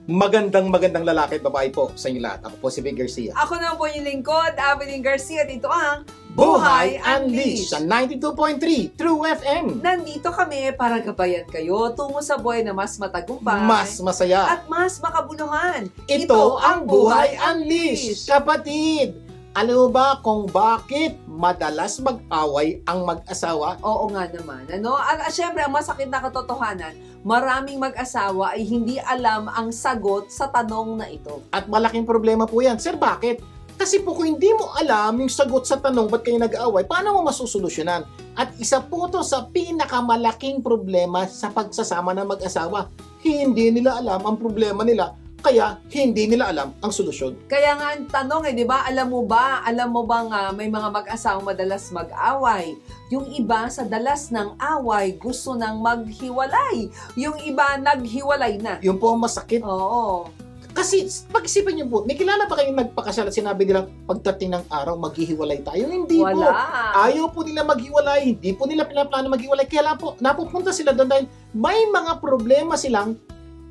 Magandang lalaki at babae po sa inyo lahat. Ako po si Vic Garcia. Ako naman po yung lingkod, Avelyn Garcia. At ito ang Buhay Unleashed sa 92.3 True FM. Nandito kami para gabayan kayo tungo sa buhay na mas matagumpay, mas masaya, at mas makabuluhan. Ito ang Buhay Unleashed. Kapatid, alam mo ba kung bakit madalas mag-away ang mag-asawa? Oo nga naman. At syempre, ang masakit na katotohanan, maraming mag-asawa ay hindi alam ang sagot sa tanong na ito. At malaking problema po yan. Sir, bakit? Kasi po kung hindi mo alam yung sagot sa tanong ba't kayo nag-aaway, paano mo masusolusyonan? At isa po to sa pinakamalaking problema sa pagsasama ng mag-asawa. Hindi nila alam ang problema nila, kaya hindi nila alam ang solusyon. Kaya nga ang tanong di ba, alam mo bang may mga mag-asawang madalas mag-away? Yung iba sa dalas ng away gusto nang maghiwalay. Yung iba naghiwalay na. Yung po ang masakit. Oo. Kasi pag-isipan niyo po, may kilala ba kayong nagpakasal at sinabi nila pagdating ng araw maghihiwalay tayo? Hindi Wala. po. Ayaw po nila maghiwalay, hindi po nila pinaplano maghiwalay. Kaya po, napupunta sila doon dahil may mga problema silang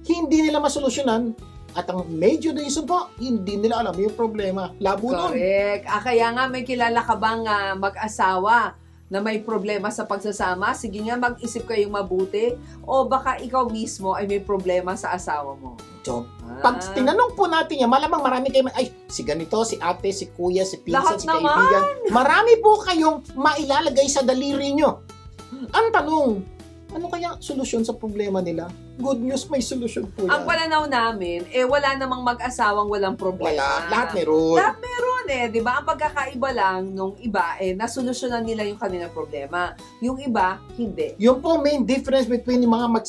hindi nila masolusyonan. At ang major reason po, hindi nila alam yung problema. Labo nun. Correct. Kaya nga may kilala ka bang mag-asawa na may problema sa pagsasama? Sige nga, mag-isip kayong mabuti. O baka ikaw mismo ay may problema sa asawa mo. So, pag tinanong po natin yan, malamang marami kayo, ay, si ganito, si ate, si kuya, si pinsan, Lahat si kaibigan. Marami po kayong mailalagay sa daliri nyo. Ang tanong, ano kaya solusyon sa problema nila? Good news, may solusyon po yan. Ang pananaw namin, wala namang mag-asawang walang problema. Wala, lahat meron. Lahat meron di ba? Ang pagkakaiba lang nung iba, nasolusyonan nila yung kanilang problema. Yung iba, hindi. Yung po main difference between yung mga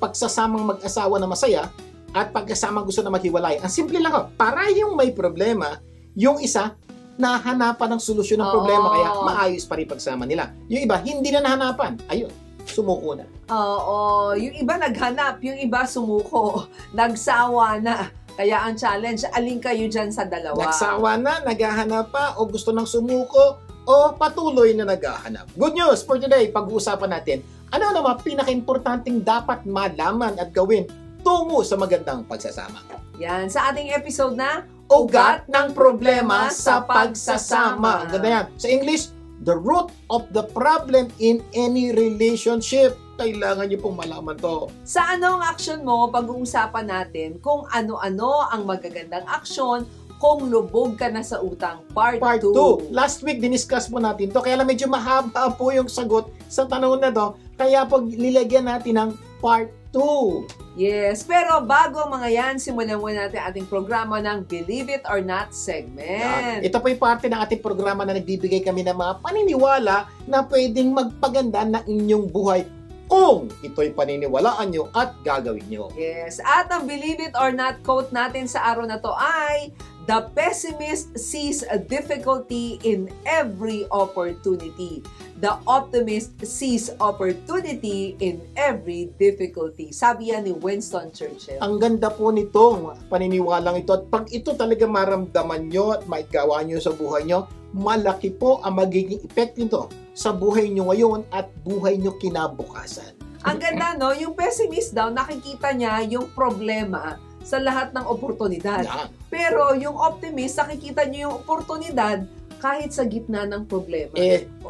pagsasamang mag-asawa na masaya at pagkasamang gusto na maghiwalay. Ang simple lang para yung may problema, yung isa, nahanapan ng solusyon ng problema, kaya maayos pa rin pagsama nila. Yung iba, hindi na nahanapan. Ayun. Sumuko na. Oo. Yung iba naghanap, yung iba sumuko. Nagsawa na. Kaya ang challenge, alin kayo dyan sa dalawa? Nagsawa na, naghahanap pa, o gusto nang sumuko, o patuloy na naghahanap. Good news for today, pag-uusapan natin, ano naman pinaka-importanting dapat malaman at gawin tungo sa magandang pagsasama. Yan, sa ating episode na, Ugat ng Problema sa Pagsasama. Ang ganda yan. Sa English, the root of the problem in any relationship. Kailangan niyo pong malaman to. Sa anong action mo, pag-uusapan natin kung ano-ano ang magagandang aksyon kung lubog ka na sa utang. Part 2. Last week, diniscuss po natin to. Kaya lang medyo mahaba po yung sagot sa tanong na to. Kaya po nilagyan natin ng Part 2. Yes, pero bago ang mga yan, simulan muna natin ating programa ng Believe It or Not segment. Ito po yung parte ng ating programa na nagbibigay kami ng mga paniniwala na pwedeng magpaganda ng inyong buhay kung ito'y paniniwalaan nyo at gagawin nyo. Yes, at ang Believe It or Not quote natin sa araw na to ay, "The pessimist sees a difficulty in every opportunity. The optimist sees opportunity in every difficulty." Sabi yan ni Winston Churchill. Ang ganda po nitong paniniwalang ito. At pag ito talaga maramdaman nyo at maigawa nyo sa buhay nyo, malaki po ang magiging effect nito sa buhay nyo ngayon at buhay nyo kinabukasan. Ang ganda, no? Yung pessimist daw, nakikita niya yung problema sa lahat ng oportunidad. Yan. Pero yung optimist, nakikita niyo yung oportunidad kahit sa gitna ng problema.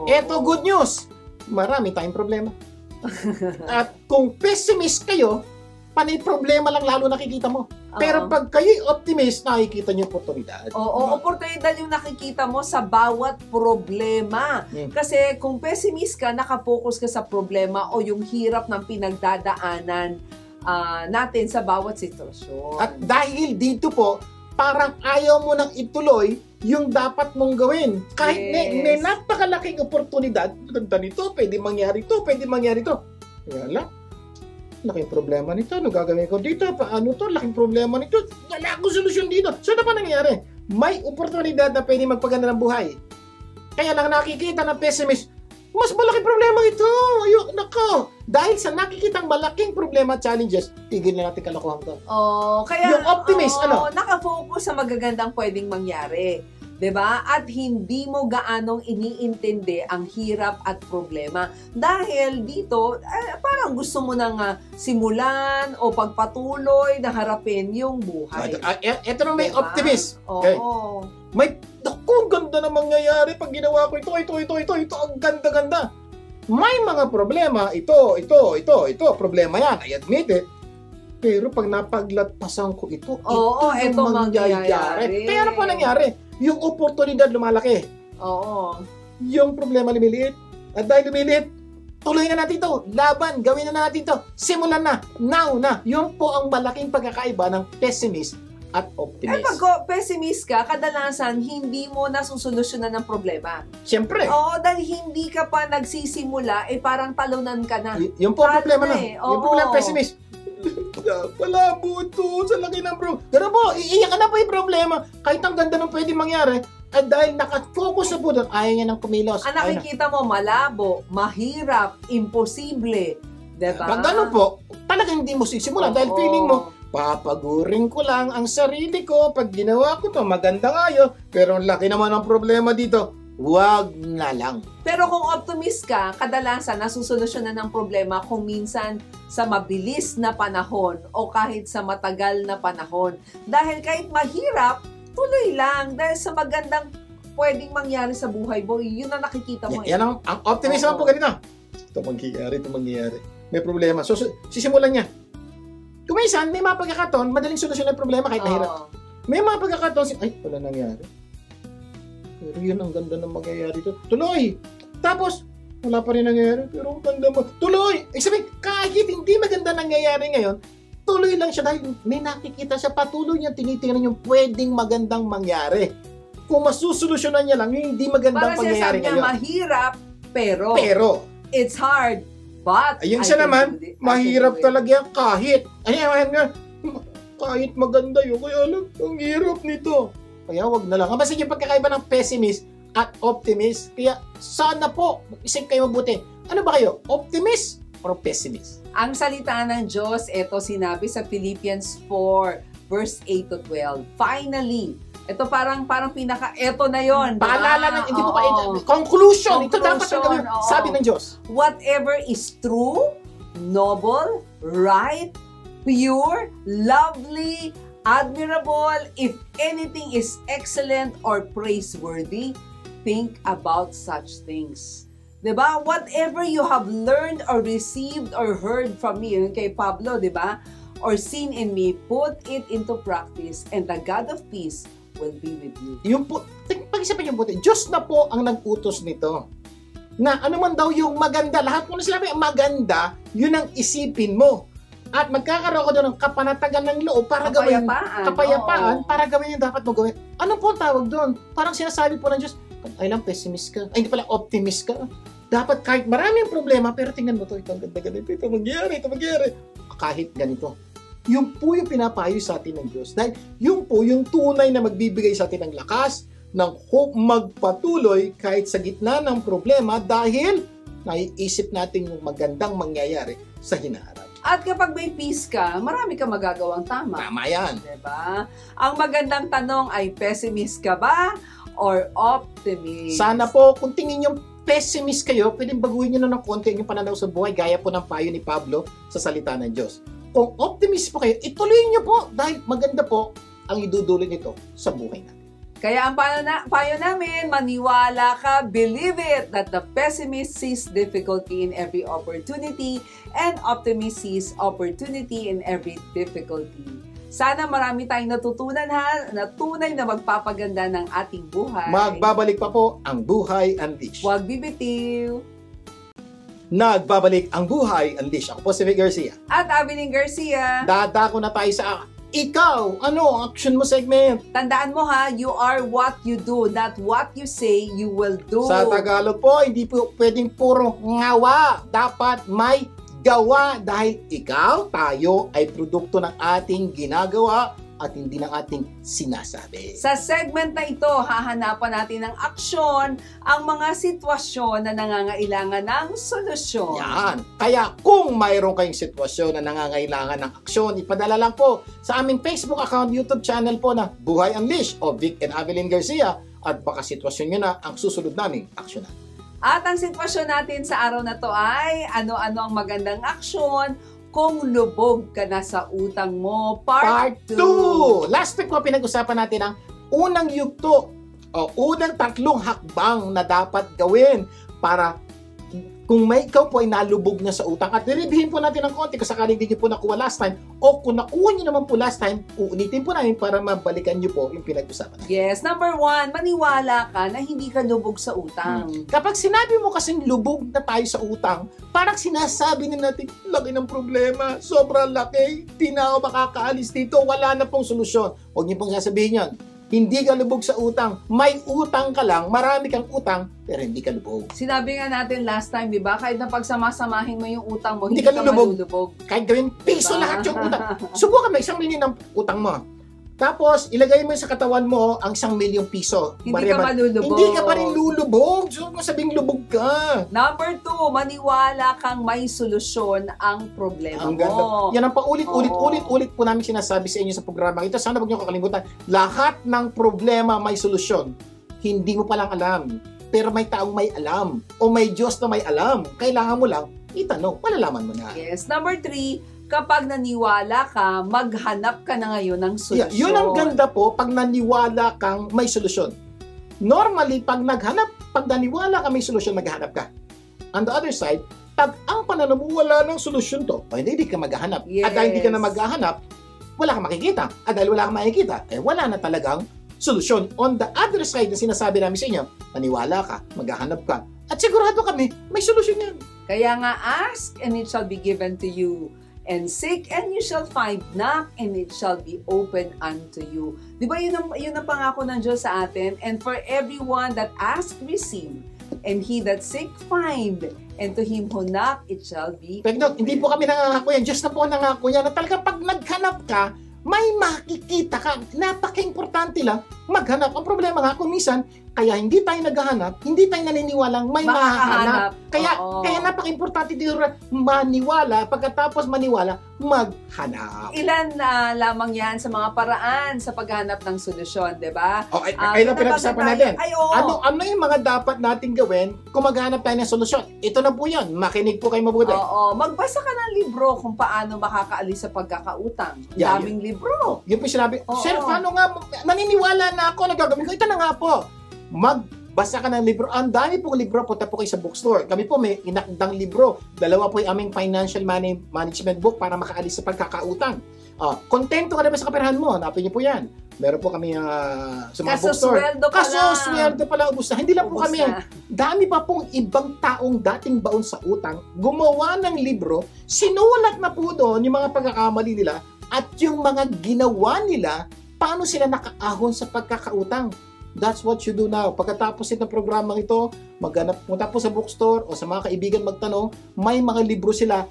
Eto good news. Marami tayong problema. At kung pessimist kayo, panay problema lang lalo nakikita mo. Pero pag kayo'y optimist, nakikita niyo oportunidad. Oo, oportunidad yung nakikita mo sa bawat problema. Kasi kung pessimist ka, nakapokus ka sa problema o yung hirap ng pinagdadaanan natin sa bawat sitwasyon. At dahil dito po, parang ayaw mo nang ituloy yung dapat mong gawin. Kahit may napakalaking oportunidad, ganda nito, pwede mangyari to, pwede mangyari to. Kaya lang, laking problema nito, ano gagawin ko dito, paano to, laking problema nito, wala akong solusyon dito. So, ano pa nangyayari? May oportunidad na pwede magpaganda ng buhay. Kaya lang nakikita ng pessimist, mas malaking problema ito. Ayun, nako. Dahil sa nakikitang malaking problema at challenges, tigil na natin kalokohan to. Kaya yung optimist, nakafocus sa magagandang pwedeng mangyari. 'Diba? At hindi mo gaanong iniintindi ang hirap at problema. Dahil dito, parang gusto mo nang simulan o pagpatuloy na harapin yung buhay. Ito na may optimist. Oo. Okay. Naku, ang ganda na mangyayari pag ginawa ko ito, ang ganda-ganda. May mga problema, ito, problema yan, I admit it. Pero pag napaglatpasan ko ito ito mangyayari. Kaya ano po nangyari? Yung oportunidad lumalaki. Oo. Yung problema lumiliit. At dahil lumiliit, tuloy na natin ito. Laban, gawin na natin ito. Simulan na. Now na. Yun po ang malaking pagkakaiba ng pessimist at optimist. Pag pessimist ka, kadalasan hindi mo nasusolusyonan ng problema. Siyempre. Oo, dahil hindi ka pa nagsisimula, parang talunan ka na. Yung po ang problema na. Yung problema pessimist. Palabo ito sa laki ng problema. Pero po, iiyak na po yung problema. Kahit ang ganda ng pwede mangyari, at dahil nakafocus na po doon, ayaw niya ng kumilos. Ang nakikita mo, malabo, mahirap, imposible. Diba? Pag gano'n po, talagang hindi mo sisimulan. Dahil feeling mo, papagurin ko lang ang sarili ko. Pag ginawa ko to, maganda nga yun. Pero ang laki naman ang problema dito. Huwag na lang. Pero kung optimist ka, kadalasan nasusolusyonan ng problema kung minsan sa mabilis na panahon o kahit sa matagal na panahon. Dahil kahit mahirap, tuloy lang. Dahil sa magandang pwedeng mangyari sa buhay mo, yun ang nakikita mo. Yan ang optimist naman po ganito. Ito mangyayari. May problema. So, sisimulan niya. Kung minsan, may mga pagkakataon, madaling solusyon ng problema kahit mahirap. May mga pagkakataon, wala nangyari. Pero yun ang ganda ng mangyayari ito. Tuloy! Tapos, wala pa rin nangyayari. Pero ang ganda mo. Tuloy! Sabihin, kahit hindi maganda nangyayari ngayon, tuloy lang siya dahil may nakikita siya. Patuloy niya tinitingnan yung pwedeng magandang mangyari. Kung masusolusyonan niya lang yung hindi magandang pangyayari ngayon. Mahirap, pero it's hard. But, ayun siya naman, mahirap talaga kahit. Kahit maganda yun. Kaya lang, ang hirap nito. Kaya wag na lang. Basta yung pagkakaiba ng pessimist at optimist. Kaya sana po, isip kayo mabuti. Ano ba kayo? Optimist or pessimist? Ang salita ng Diyos, ito sinabi sa Philippians 4, verse 8 to 12. Finally, ito parang ito na yon. Paalala ng, hindi po conclusion. Ito dapat ang gawin. Sabi ng Diyos. Whatever is true, noble, right, pure, lovely, admirable, if anything is excellent or praiseworthy, think about such things. Diba? Whatever you have learned or received or heard from me, yun kay Pablo, diba? Or seen in me, put it into practice, and the God of peace will be with you. Yung po, pag-isipan yung buti, Diyos na po ang nag-utos nito. Na ano man daw yung maganda, lahat mo na sinabi, maganda, yun ang isipin mo. At magkakaroon ko doon ng kapanatagan ng loob para gawin kapayapaan para gawin yung dapat mo gawin. Ano po ang tawag doon? Parang sinasabi po ng Diyos, ay lang pessimist ka. Ay hindi pala optimist ka. Dapat kahit maraming problema, pero tingnan mo to, ito mangyayari. Kahit ganito. Yung po yung pinapayo sa atin ng Diyos. Dahil yung po yung tunay na magbibigay sa atin ng lakas, ng hope magpatuloy kahit sa gitna ng problema dahil naiisip natin yung magandang mangyayari sa hinaharap. At kapag may peace ka, marami ka magagawang tama. Tama yan. Diba? Ang magandang tanong ay, pessimist ka ba or optimist? Sana po, kung tingin yung pessimist kayo, pwedeng baguhin nyo na ng konti yung pananaw sa buhay, gaya po ng payo ni Pablo sa salita ng Diyos. Kung optimist po kayo, ituloy nyo po dahil maganda po ang idudulot nito sa buhay natin. Kaya ang payo namin, maniwala ka, believe it, that the pessimist sees difficulty in every opportunity and optimist sees opportunity in every difficulty. Sana marami tayong natutunan na tunay na magpapaganda ng ating buhay. Magbabalik pa po ang Buhay Unleashed. Huwag bibitiw. Nagbabalik ang Buhay Unleashed. Ako po si Vic Garcia. At Abiling Garcia. Dadako na tayo sa ikaw, ano, action mo segment. Tandaan mo ha, you are what you do, not what you say you will do. Sa Tagalog po, hindi po pwedeng puro ngawa. Dapat may gawa dahil ikaw, tayo ay produkto ng ating ginagawa at hindi ng ating sinasabi. Sa segment na ito, hahanapan natin ng aksyon ang mga sitwasyon na nangangailangan ng solusyon. Yan. Kaya kung mayroon kayong sitwasyon na nangangailangan ng aksyon, ipadala lang po sa aming Facebook account, YouTube channel po na Buhay Unleashed o Vic and Avelin Garcia at baka sitwasyon nyo na ang susunod naming aksyonan. At ang sitwasyon natin sa araw na to ay ano-ano ang magandang aksyon kung lubog ka na sa utang mo. Part 2! Last week po pinag-usapan natin ang unang yugto o unang 3 hakbang na dapat gawin para kung may ikaw po ay nalubog na sa utang. At niribihin po natin ng konti kung sakaling hindi nyo po nakuha last time o kung nakuha nyo naman po last time, uunitin po namin para mabalikan nyo po yung pinag-usapan natin. Yes, number 1, maniwala ka na hindi ka lubog sa utang. Kapag sinabi mo kasing lubog na tayo sa utang, parang sinasabi na natin, laki ng problema, sobrang laki, di na ako makakaalis dito, wala na pong solusyon. Huwag niyo pong sasabihin yan. Hindi ka lubog sa utang. May utang ka lang, marami kang utang, pero hindi ka lubog. Sinabi nga natin last time, di ba? Kahit na pagsama-samahin mo yung utang mo, Hindi hindi ka ka malulubog. Kahit gawin piso Diba? lahat yung utang. Subukan mo, 1 milyon ang utang mo. Tapos, ilagay mo sa katawan mo ang 1 milyong piso. Hindi ka malulubog. Hindi ka pa rin lulubog. So, kung sabing lubog ka. Number 2, maniwala kang may solusyon ang problema Ang mo. ganda. Yan ang paulit-ulit Oo. ulit po namin sinasabi sa inyo sa programa ito. Sana huwag niyo kakalimutan. Lahat ng problema may solusyon. Hindi mo palang alam. Pero may taong may alam. O may Diyos na may alam. Kailangan mo lang itanong. Malalaman mo na. Yes. Number 3, kapag naniwala ka, maghanap ka na ngayon ng solusyon. Yeah, yun ang ganda po pag naniwala kang may solusyon. Normally, pag naniwala ka may solusyon, maghanap ka. On the other side, pag ang pananamuwala ng solusyon to, hindi ka maghahanap. Yes. At dahil hindi ka na maghahanap, wala kang makikita. At dahil wala kang makikita, wala na talagang solusyon. On the other side na sinasabi namin sa inyo, maniwala ka, maghahanap ka. At sigurado kami, may solusyon yan. Kaya nga, ask and it shall be given to you. And seek and you shall find, knock and it shall be open unto you. Di ba yun ang pangako ng Diyos sa atin? And for everyone that ask, receive. And he that seek, find. And to him who knock, it shall be Pero hindi po kami nangangako yan. Diyos na po ang nangako yan. Na talaga pag naghanap ka, may makikita ka. Napaka-importante lang maghanap. Ang problema nga kung minsan, kaya hindi tayo naghahanap, hindi tayo naniniwalang may mahahanap. Kaya napaka-importante dito maniwala, pagkatapos maniwala, maghanap. Ilan lamang yan sa mga paraan sa paghanap ng solusyon, di ba? Ay na pinag-usapan natin. Ay, oo. Ano yung mga dapat natin gawin kung maghanap tayo ng solusyon? Ito na po yan. Makinig po kayo mabuti. Oo. Magbasa ka ng libro kung paano makakaalis sa pagkakautang. Daming libro. Yun po sinabi, Oo. Sir, paano nga, naniniwala na ako, nagagawin ko. Ito na nga po. Magbasa ka ng libro. Ang dami pong libro, punta po kayo sa bookstore. Kami po may inakdang libro. 2 po yung aming financial management book para makaalis sa pagkakautang. Kontento ka na ba sa kaperahan mo? Hanapin niyo po yan. Meron po kami sa mga bookstore. Sweldo pala ubus na. Hindi lang po Ubus kami. na. Dami pa pong ibang taong dating baon sa utang, gumawa ng libro, sinulat na po doon yung mga pagkakamali nila at yung mga ginawa nila, paano sila nakaahon sa pagkakautang. That's what you do now. Pagkatapos ng programang ito, punta po sa bookstore o sa mga kaibigan magtanong, may mga libro sila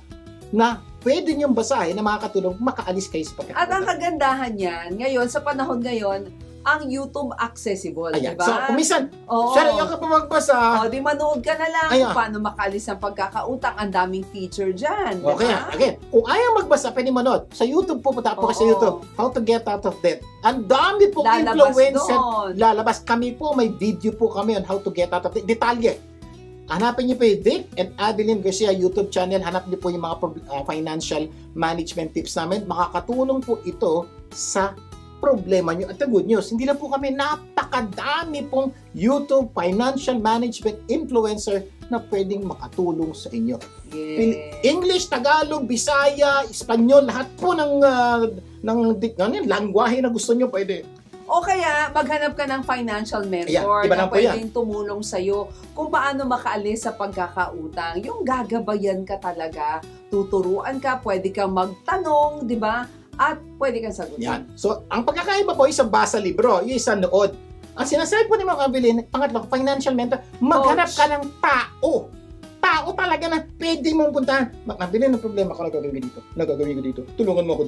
na pwede niyong basahin na makakatulong makaalis kayo sa pagkakautang. At ang kagandahan yan, ngayon, sa panahon ngayon, ang YouTube accessible, Ayan. diba? So, kumisan, Oo. Sir, ayaw ka pa magbasa. Di manood ka na lang Ayan. kung paano makaalis ang pagkakautang. Ang daming feature dyan, Okay, diba? again, kung ayaw magbasa, pwede manood. Sa YouTube po, punta po kayo sa Oo. YouTube. How to get out of debt. Ang dami pong Lalabas influencer. doon. Lalabas. Kami po, may video po kami on how to get out of debt. Detalye. Hanapin niyo po yung Vic and Adeline Garcia YouTube channel. Hanap niyo po yung mga financial management tips namin. Makakatulong po ito sa problema nyo. At the good news, hindi lang po kami, napakadami pong YouTube financial management influencer na pwedeng makatulong sa inyo. Yes. English, Tagalog, Bisaya, Espanyol, lahat po ng langwahe na gusto nyo pwede. O kaya, maghanap ka ng financial mentor Ayan, iba na lang po yan. pwedeng tumulong sa'yo kung paano makaalis sa pagkakautang. Yung gagabayan ka talaga, tuturuan ka, pwede kang magtanong, di ba? At pwede kang sagutin. Yan. So, ang pagkakaiba po, isang basa libro, yung isang nood. Ang sinasabi po ni Mga Kabilin, pangatlo, financial mentor, maghanap ka ng tao. Tao talaga na pwede mong puntahan. Makabili ng problema ko, nagagawin ko dito. Tulungan mo ako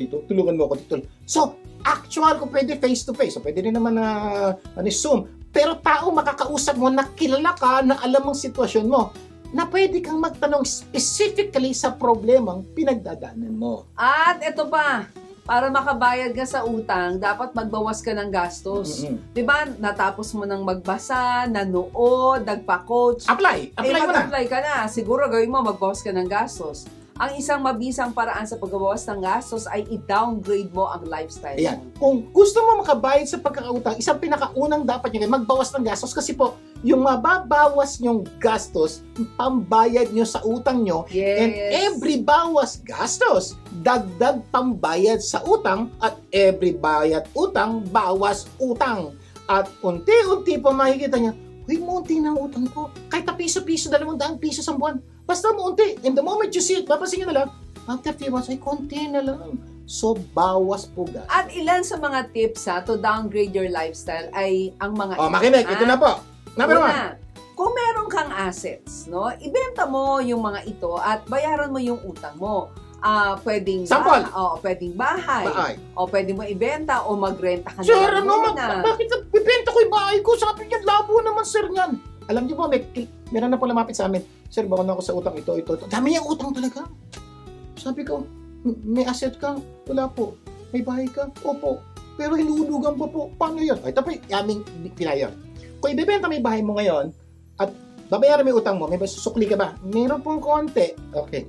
dito. So, actual ko pwede face to face. So, pwede rin naman na Zoom. Pero tao makakausap mo na kilala ka, na alam ang sitwasyon mo, na pwede kang magtanong specifically sa problemang pinagdadaanan mo. At ito pa, para makabayad ka sa utang, dapat magbawas ka ng gastos. Di ba? Natapos mo nang magbasa, nanood, nagpa-coach. Apply mo na. Mag-apply ka na. Siguro gawin mo, magbawas ka ng gastos. Ang isang mabisang paraan sa pagbabawas ng gastos ay i-downgrade mo ang lifestyle Ayan. mo. Kung gusto mo makabayad sa pagkakautang, isang pinakaunang dapat nyo magbawas ng gastos kasi po, yung mababawas nyong gastos, pambayad nyo sa utang nyo, Yes. and every bawas gastos, dagdag pambayad sa utang, at every bayad utang, bawas utang. At unti-unti po makikita nyo, uy, munti na ang utang ko. Kahit na piso-piso, 200 piso sa buwan. Basta maunti. And the moment you see it, papasin nyo na lang, after few months, ay konti na lang. So, bawas po gastos. At ilan sa mga tips to downgrade your lifestyle ay ang mga Makinig, ito na po. Number one. Una, kung meron kang assets, no, ibenta mo yung mga ito at bayaran mo yung utang mo. Pwedeng Sample. Pwedeng bahay. O pwedeng mo ibenta o magrenta ka Sir, na lang muna. bakit bibenta ko yung bahay ko? Sabi niya, labo naman, sir, niyan. Alam niyo po, meron na po lumapit sa amin. Sir, baka na ako sa utang ito. Dami niyang utang talaga. Sabi ko, may asset ka? Wala po. May bahay ka? Opo. Pero hinuhulugan pa po. Paano yun? Ito po yung aming pinayon. Kung ibibenta may bahay mo ngayon, at babayaran mo yung utang mo, may susukli ka ba? Meron pong konti. Okay.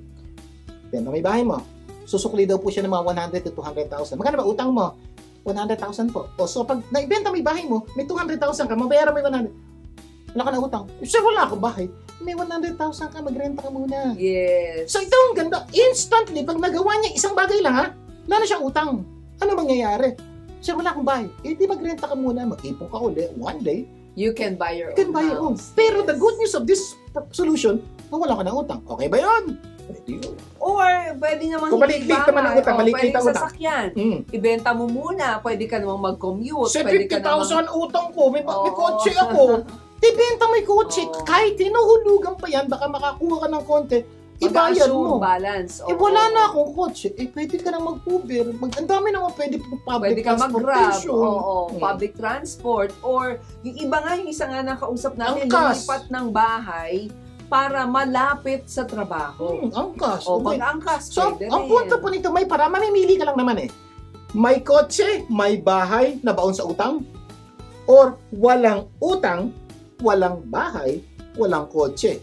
Benta may bahay mo. Susukli daw po siya ng mga 100 to 200,000. Magkano ba utang mo? 100,000 po. O so pag naibenta may bahay mo, may 200,000 ka, mabayaran mo yung 100. Wala ka na utang. Sir, wala akong bahay. May 100,000 ka, magrenta ka muna. Yes. So ito ang ganda. Instantly, pag nagawa niya isang bagay lang ha, wala na siyang utang. Ano mangyayari? Sir, wala akong bahay. Di magrenta ka muna, mag-ipon ka uli. One day, You can buy your you can buy your own. Pero the good news of this solution, wala ka na utang. Okay ba yun? Pwede yun. Or pwede namang Kung maliklit naman ang utang, maliklit pwede ang utang. sasakyan. Ibenta mo muna, pwede ka namang mag-commute. Sa Pwede ka 50,000 utang ko, may Oo. kotse ako. Ibenta mo yung kotse, Oo. kahit tinuhulugan pa yan, baka makakuha ka ng konti, ibayad mo. balance. Wala na akong kotse, pwede ka nang mag-Uber. Ang dami naman pwede public Pwede ka mag-grab, transportation. public transport, or yung iba nga, yung isa nga nakausap natin, Angkas. lumipat ng bahay para malapit sa trabaho. Angkas. O, Okay. pag-angkas, So, pwede ang rin. punto po nito, may para, mamimili ka lang naman eh. May kotse, may bahay na baon sa utang, or walang utang, walang bahay, walang kotse.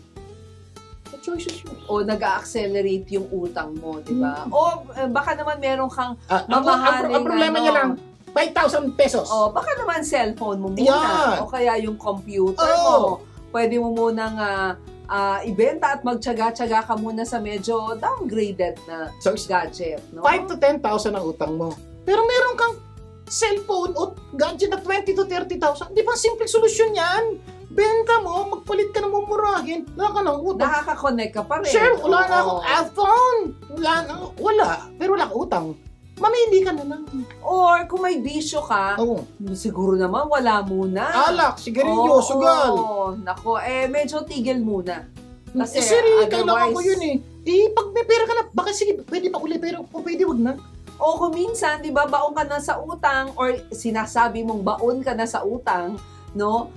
The choice is yours. O nag-accelerate yung utang mo, di ba? O baka naman meron kang Ang mamahaling problema niya lang, 5,000 pesos. baka naman cellphone mo muna. Yan. O kaya yung computer Oo. mo. Pwede mo munang ibenta at magtyaga-tyaga ka muna sa medyo downgraded na So, gadget. No? 5 to 10,000 ang utang mo. Pero meron kang cellphone o gadget na 20 to 30,000. Di ba simple solusyon yan? Benta mo, magpalit ka ng mumurahin, wala ka ng utang. Nakaka-connect ka pa rin. Sure, wala na Oo. akong iPhone. Wala. Pero wala akong utang. Mamili ka na lang. Or kung may bisyo ka, Oo. siguro naman wala muna. Alak, sigarilyo, sugal. Nako, medyo tigil muna. Kasi Siri, kailangan ko otherwise- yun pag may pera ka na, baka sige, pwede pa uli, pero kung pwede, wag na. O kung minsan, di ba, baon ka na sa utang or sinasabi mong baon ka na sa utang, no?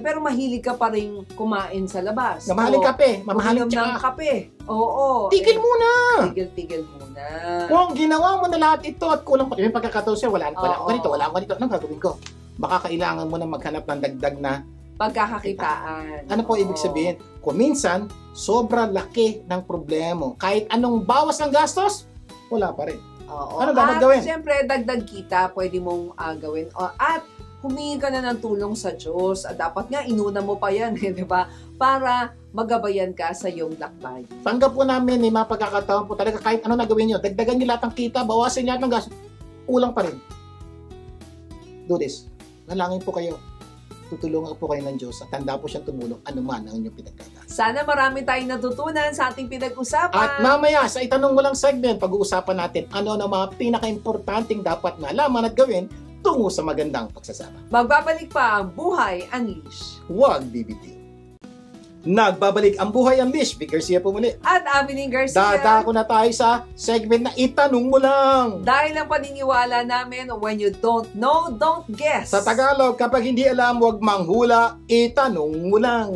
Pero mahilig ka pa rin kumain sa labas. Mamahaling kape, mamahaling uminom ng tsaka. kape. Oo. Tigil muna. Tigil muna. Kung ginawa mo na lahat ito at kulang pa, yung pagkakataon siya, wala Oo. akong ganito, wala akong ganito, anong gagawin ko? Baka kailangan mo na maghanap ng dagdag na, Pagkakakitaan. ano po ibig Oo. sabihin? Kung minsan, sobrang laki ng problema. Kahit anong bawas ng gastos, wala pa rin. Oo. Ano dapat at gawin? siyempre, dagdag kita, pwede mong gawin. At humingi ka na ng tulong sa Diyos. At dapat nga, inuna mo pa yan, di ba? Para magabayan ka sa iyong lakbay. Tanggap po namin, mga pagkakataon po talaga, kahit ano na gawin nyo, dagdagan nyo lahat ng kita, bawasan lahat ng gastos, kulang pa rin. Do this. Nalangin po kayo. Tutulungan po kayo ng Diyos at tanda po siyang tumulong anuman ang inyong pinagdadaanan. Sana marami tayong natutunan sa ating pinag-usapan. At mamaya, sa itanong mo lang segment, pag-uusapan natin ano ang mga pinaka-importanting dapat malaman at gawin tungo sa magandang pagsasama. Magbabalik pa ang Buhay Unleash. Huwag bibitiw. Nagbabalik ang Buhay Unleash. Vic Garcia po muli. At Amining Garcia. Dadako na tayo sa segment na itanong mo lang. Dahil ang paniniwala namin, when you don't know, don't guess. Sa Tagalog, kapag hindi alam, huwag manghula, itanong mo lang.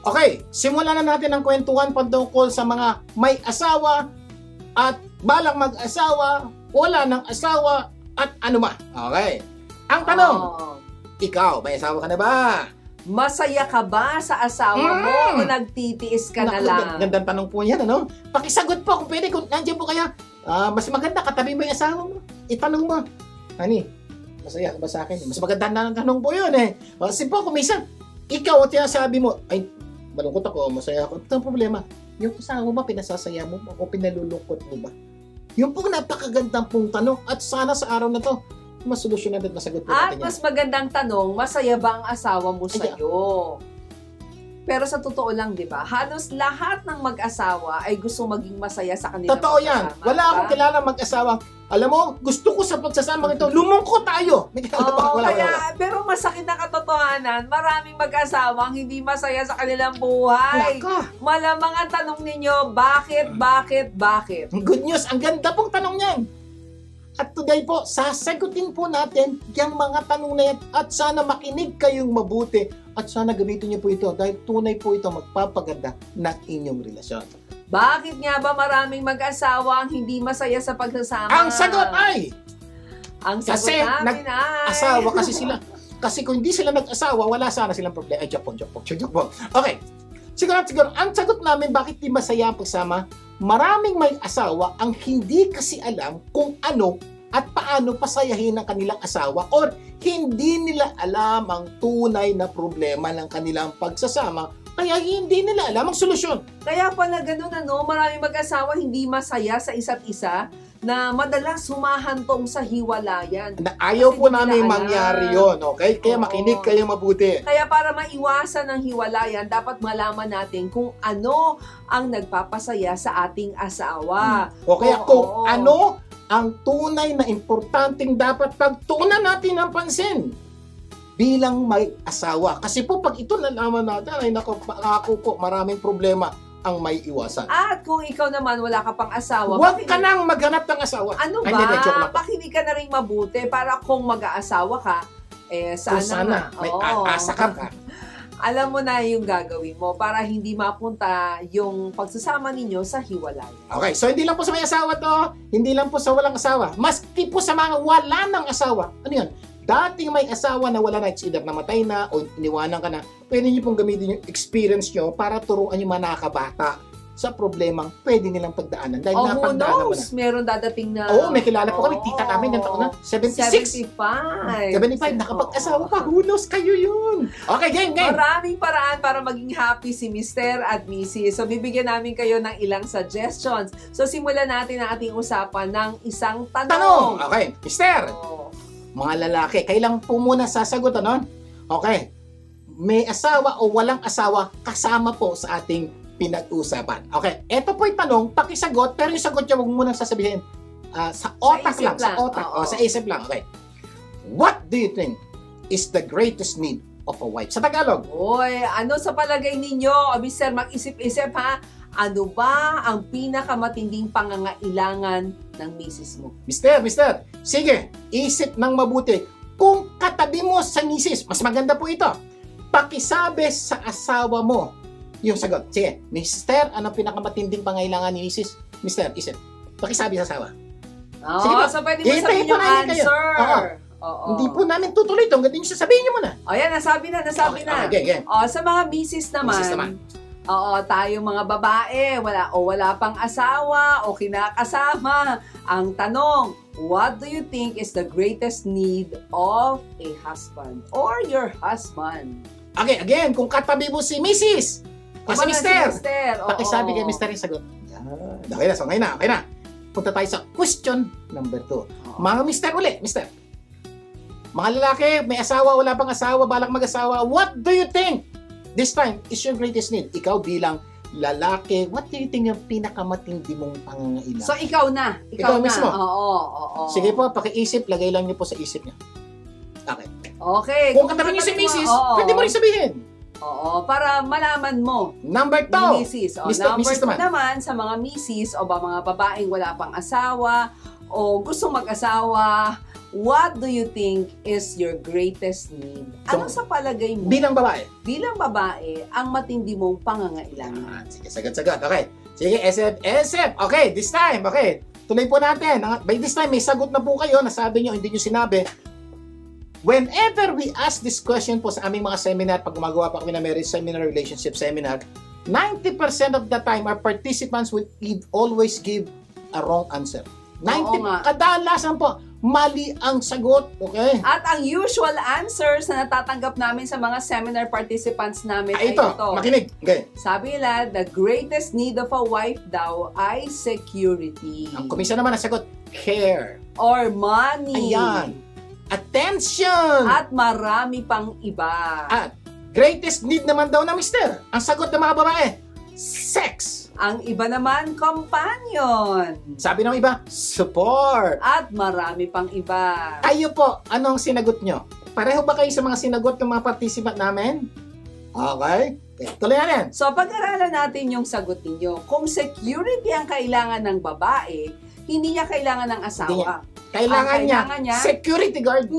Okay, simulan na natin ang kwentuhan patungkol sa mga may asawa at balang mag-asawa wala ng asawa at ano ba? Okay. Ang tanong, Oh. ikaw, may asawa ka na ba? Masaya ka ba sa asawa mo o nagtitiis ka na Naku, lang? gandang tanong po yan, ano? Pakisagot po kung pwede, kung nandiyan po kaya. Mas maganda, katabi mo yung asawa mo. Itanong mo, Honey, masaya ka ba sa akin? Mas maganda na tanong po yun eh. Kasi po, kung minsan, ikaw at sinasabi mo, ay, malungkot ako, masaya ako. Ito ang problema. Yung asawa mo ba, pinasasaya mo ba? O pinalulungkot mo ba? Yung pong napakagandang pong tanong at sana sa araw na to, masolusyonan at masagot po At natin yan. mas magandang tanong, masaya ba ang asawa mo sa'yo? Pero sa totoo lang, di ba? Halos lahat ng mag-asawa ay gusto maging masaya sa kanilang Totoo yan. pagsasama, Wala diba? akong kilala mag-asawa. Alam mo, gusto ko sa pagsasama ito, lumungkot tayo. May kilala ba? Oo, Wala. pero masakit na katotohanan, maraming mag-asawa ang hindi masaya sa kanilang buhay. Naka. Malamang ang tanong ninyo, bakit? Good news. Ang ganda pong tanong niyan. At today po, sasagutin po natin yung mga tanong na yan at sana makinig kayong mabuti at sana gamitin niyo po ito dahil tunay po ito magpapaganda ng inyong relasyon. Bakit nga ba maraming mag-asawa ang hindi masaya sa pagsasama? Ang sagot ay, Ang sagot kasi namin ay... asawa kasi sila. Kasi kung hindi sila nag-asawa, wala sana silang problema. Ay, joke po. Okay. Siguro, ang sagot namin bakit di masaya ang pagsama, maraming may asawa ang hindi kasi alam kung ano at paano pasayahin ang kanilang asawa or hindi nila alam ang tunay na problema ng kanilang pagsasama kaya hindi nila alam ang solusyon. Kaya pala ganun, maraming mag-asawa hindi masaya sa isa't isa na madalas humahantong sa hiwalayan. Na ayaw Kasi po hindi namin nila mangyari alam. yon, okay? Kaya Oo. makinig kayo mabuti. Kaya para maiwasan ang hiwalayan, dapat malaman natin kung ano ang nagpapasaya sa ating asawa. O kaya Oo. kung ano ang tunay na importanteng dapat pagtuunan natin ng pansin bilang may asawa. Kasi po pag ito nalaman natin, ay naku po, maraming problema ang may iwasan. At kung ikaw naman wala ka pang asawa, Huwag ka nang maghanap ng asawa. ano Ay, hindi, joke ba? lang. Pakinig ka na rin mabuti para kung mag-aasawa ka, Kung sana, may Oo. asakap ka. Alam mo na yung gagawin mo para hindi mapunta yung pagsasama ninyo sa hiwalayan. Okay, so hindi lang po sa may asawa to, hindi lang po sa walang asawa, maski po sa mga wala ng asawa. Ano yun? Dating may asawa na wala na, it's either namatay na o iniwanan ka na, pwede niyo pong gamitin yung experience nyo para turuan yung mga nakakabata sa problemang pwede nilang pagdaanan. Dahil Oh, who napagdaanan mo na. knows? Meron dadating na... Oo, may kilala po kami, tita namin, ng taon na, 76. 75, nakapag-asawa pa, who knows, kayo yun. Okay, game. Maraming paraan para maging happy si Mr. at Mrs. So, bibigyan namin kayo ng ilang suggestions. So, simulan natin ang ating usapan ng isang Tanong! tanong. Okay, Mister, Oh. mga lalaki, kailan po muna sasagot, ano? Okay, may asawa o walang asawa kasama po sa ating pinag-usapan. Okay, eto po yung tanong, pakisagot, pero yung sagot niya huwag mo nang sasabihin sa otak isip lang, sa lang. otak, Oo. sa isip lang. Okay, what do you think is the greatest need of a wife? Sa Tagalog, Oy, ano sa palagay ninyo? Mr. Mag-isip-isip ha. Ano ba ang pinakamatinding pangangailangan ng misis mo? Mister, sige, isip ng mabuti. Kung katabi mo sa misis, mas maganda po ito. Pakisabi sa asawa mo yung sagot. Sige, Mister, anong pinakamatinding pangailangan ni misis? Mister, isip. Pakisabi sa asawa. Oh, Sige po. so pwede mo Hintayin sabihin po yung namin kayo. answer. Oo. Oo. Hindi po namin tutuloy ito. Hanggang yung sasabihin niyo muna. O yan, nasabi na. Okay, game. O, sa mga misis naman, Misis naman. oo, tayong mga babae, wala pang asawa o kinakasama. Ang tanong, what do you think is the greatest need of a husband or your husband? Okay, again, kung katabi mo si misis, o si mister, Mister. pakisabi kay mister yung sagot. Yan. Okay na, so okay na. Punta tayo sa question number 2. Mga mister uli, mister. Mga lalaki, may asawa, wala pang asawa, balak mag-asawa, what do you think this time is your greatest need? Ikaw bilang lalaki, what do you think yung pinakamatindi mong pangangailangan? So, ikaw na. Ikaw mismo. Oo. Sige po, pakiisip, lagay lang niyo po sa isip niyo. Okay. Okay. Kung katabi niyo si misis, pwede mo rin sabihin. Oo, para malaman mo. Number 2. Ni misis. O, Mister- number misis 2 naman. naman sa mga misis o ba mga babaeng wala pang asawa o gustong mag-asawa, what do you think is your greatest need? Ano sa palagay mo? Bilang babae. Bilang babae, ang matindi mong pangangailangan. Sige, sagot. Okay. Sige, SF. Okay, this time. Okay. tuloy po natin. By this time, may sagot na po kayo. Nasabi nyo, hindi nyo sinabi. Whenever we ask this question po sa aming mga seminar, pag gumagawa pa kami na marriage seminar, relationship seminar, 90% of the time, our participants will always give a wrong answer. 90, kadalasan po, mali ang sagot. Okay? At ang usual answers na natatanggap namin sa mga seminar participants namin ay ito. ito. Makinig. Okay. Sabi nila, the greatest need of a wife daw ay security. Ang kumisa naman ang sagot, care. Or money. Ayan. Attention. At marami pang iba. At greatest need naman daw ng mister. Ang sagot ng mga babae, sex. Ang iba naman, companion. Sabi ng iba, support. At marami pang iba. Kayo po, anong sinagot nyo? Pareho ba kayo sa mga sinagot ng mga participant namin? Okay. Tuloy natin. So, pag-aralan natin yung sagot ninyo. Kung security ang kailangan ng babae, hindi niya kailangan ng asawa. Kailangan niya, security guard.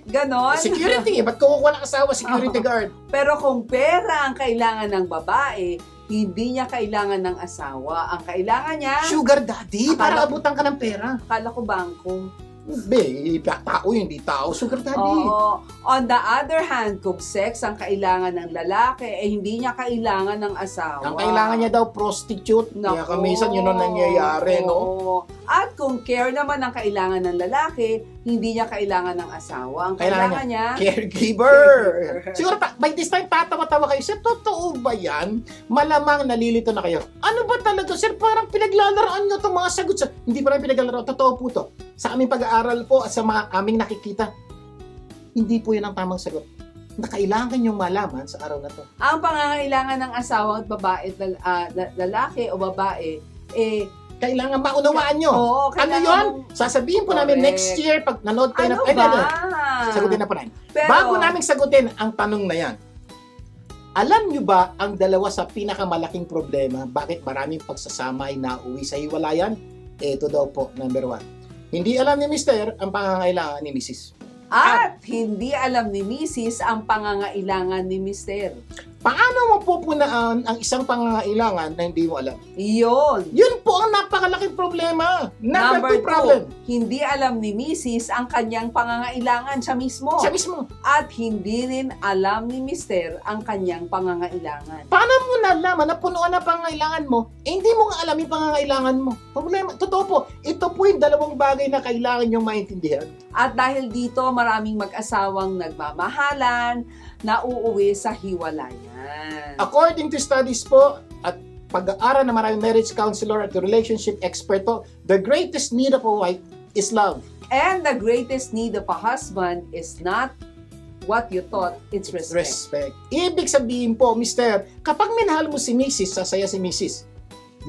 Ganon. Security, ba't kukuha ng asawa, security guard? Pero kung pera ang kailangan ng babae, hindi niya kailangan ng asawa. Ang kailangan niya... Sugar daddy, para abutan ka ng pera. Akala ko bangko. Hindi, tao yun, hindi tao. Sugar daddy. Oo. On the other hand, kung sex ang kailangan ng lalaki, hindi niya kailangan ng asawa. Ang kailangan niya daw prostitute. Kaya kamisan yun ang nangyayari, no? At kung care naman ang kailangan ng lalaki, hindi niya kailangan ng asawa. Ang kailangan niya caregiver. Siguro, by this time, tatawa-tawa kayo. Sir, totoo ba yan? Malamang nalilito na kayo. Ano ba talaga, sir? Parang pinaglalaraan nyo itong mga sagot. Hindi pa rin pinaglalaraan. Totoo po to. Sa aming pag-aaral po at sa mga aming nakikita, hindi po yun ang tamang sagot na kailangan yung malaman sa araw na to. Ang pangangailangan ng asawa at babae, lalaki o babae, kailangan maunawaan nyo. Oo, ano yun? Sasabihin po namin next year pag nanood tayo ano ba? Sagutin na po namin. Pero, bago namin sagutin ang tanong na yan, alam nyo ba ang dalawa sa pinakamalaking problema bakit maraming pagsasama ay nauwi sa hiwalayan? Ito daw po, number 1. Hindi alam ni Mr. ang pangangailangan ni Mrs. At hindi alam ni Mrs. ang pangangailangan ni Mr. Paano mo pupunaan ang isang pangangailangan na hindi mo alam? Yun po ang napakalaking problema. Number 2 problem. Hindi alam ni Mrs. ang kanyang pangangailangan siya mismo. Siya mismo. At hindi rin alam ni Mr. ang kanyang pangangailangan. Paano mo nalaman na punuan ang pangangailangan mo, hindi mo nga alam yung pangangailangan mo? Problema. Totoo po, ito po yung dalawang bagay na kailangan nyo maintindihan. At dahil dito, maraming mag-asawang nagmamahalan, na uuwi sa hiwalayan. According to studies po, at pag-aaral na maraming marriage counselor at relationship expert po, the greatest need of a wife is love. And the greatest need of a husband is not what you thought, it's respect. Ibig sabihin po, Mr., kapag minahal mo si Mrs., sasaya si Mrs.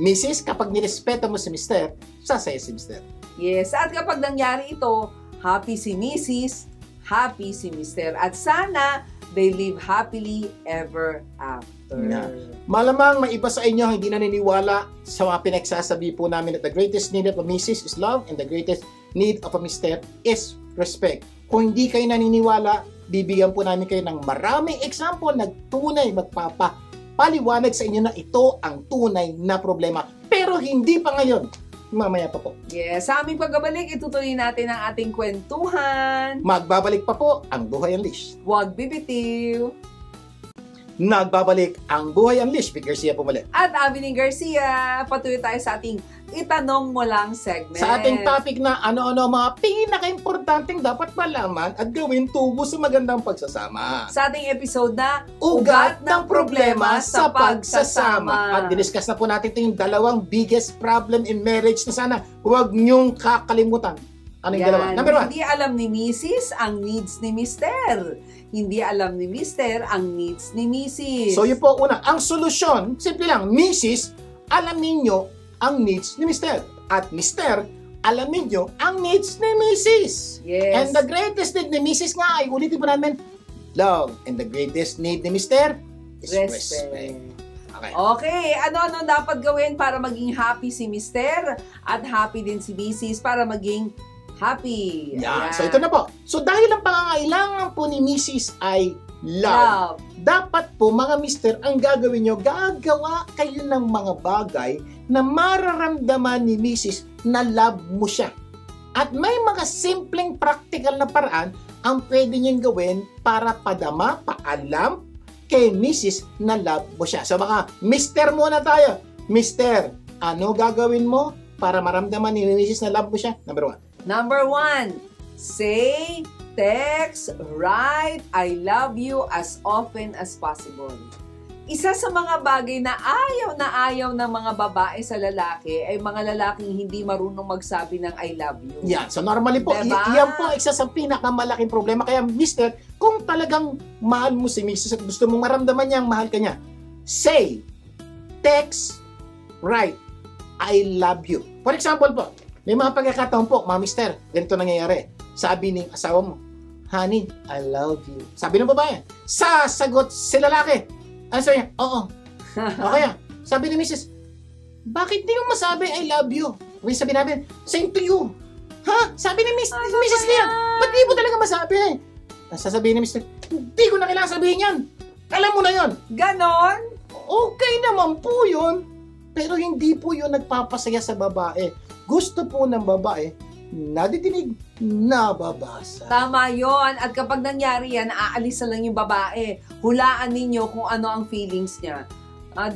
Mrs., kapag nirespeto mo si Mr., sasaya si Mr. Yes, at kapag nangyari ito, happy si Mrs., happy si Mr. At sana, they live happily ever after. Yeah. Malamang may iba sa inyo hindi naniniwala sa mga pinagsasabi po namin that the greatest need of a Mrs. is love and the greatest need of a Mr. is respect. Kung hindi kayo naniniwala, bibigyan po namin kayo ng maraming example na tunay magpapaliwanag sa inyo na ito ang tunay na problema. Pero hindi pa ngayon. Mamaya pa po. Yes, sa aming pagbabalik, itutuloy natin ang ating kwentuhan. Magbabalik pa po ang Buhay Unleashed. Huwag bibitiw. Nagbabalik ang Buhay Unleashed. Vic Garcia pumalit. At Abilene Garcia, patuloy tayo sa ating Itanong Mo Lang segment. Sa ating topic na ano-ano mga pinaka-importanting dapat malaman at gawin tubo sa magandang pagsasama. Sa ating episode na Ugat ng Problema sa Pagsasama. At diniscuss na po natin ito yung dalawang biggest problem in marriage na sana huwag niyong kakalimutan. Ano yung dalawa? Number 1. Hindi alam ni Mrs. ang needs ni Mr. Hindi alam ni Mr. ang needs ni Mrs. So yun po una. Ang solusyon, simple lang, Mrs. alamin nyo ang needs ni Mr. At Mr. alamin nyo ang needs ni Mrs. Yes. And the greatest need ni Mrs. nga ay ulitin po namin, love. And the greatest need ni Mr. is respect. Okay, ano-ano dapat gawin para maging happy si Mr. at happy din si Mrs. para maging happy. Yeah. So ito na po. So dahil ang pangangailangan po ni Mrs. ay love. dapat po mga mister, ang gagawin nyo, gagawa kayo ng mga bagay na mararamdaman ni Mrs. na love mo siya. At may mga simpleng practical na paraan ang pwede niyong gawin para padama, paalam kay Mrs. na love mo siya. So mga mister muna tayo. Mister, ano gagawin mo para maramdaman ni Mrs. na love mo siya? Number 1, say, text, write, I love you as often as possible. Isa sa mga bagay na ayaw ng mga babae sa lalaki ay mga lalaking hindi marunong magsabi ng I love you. Yan. So normally po, Diba? Yan po isa sa pinakamalaking problema. Kaya mister, kung talagang mahal mo si Mrs. at gusto mong maramdaman niyang mahal ka niya, say, text, write, I love you. For example po, may mga pagkakataon po, mga mister, ganito nangyayari. Sabi ng asawa mo, honey, I love you. Sabi ng babae, sasagot si lalaki. Ano sabi niya? Oo. Okay. Sabi ni Mrs., bakit di mo masabi I love you? May sabi namin, same to you. Ha? Sabi ni Mrs. Lia, ba't di mo talaga masabi? Sasabihin ni Mr. Hindi ko na kailangan sabihin yan. Alam mo na yon. Ganon? Okay naman po yun. Pero hindi po yun nagpapasaya sa babae. Gusto po ng babae, nadidinig, nababasa. Tama yon. At kapag nangyari yan, aalis na lang yung babae. Hulaan ninyo kung ano ang feelings niya.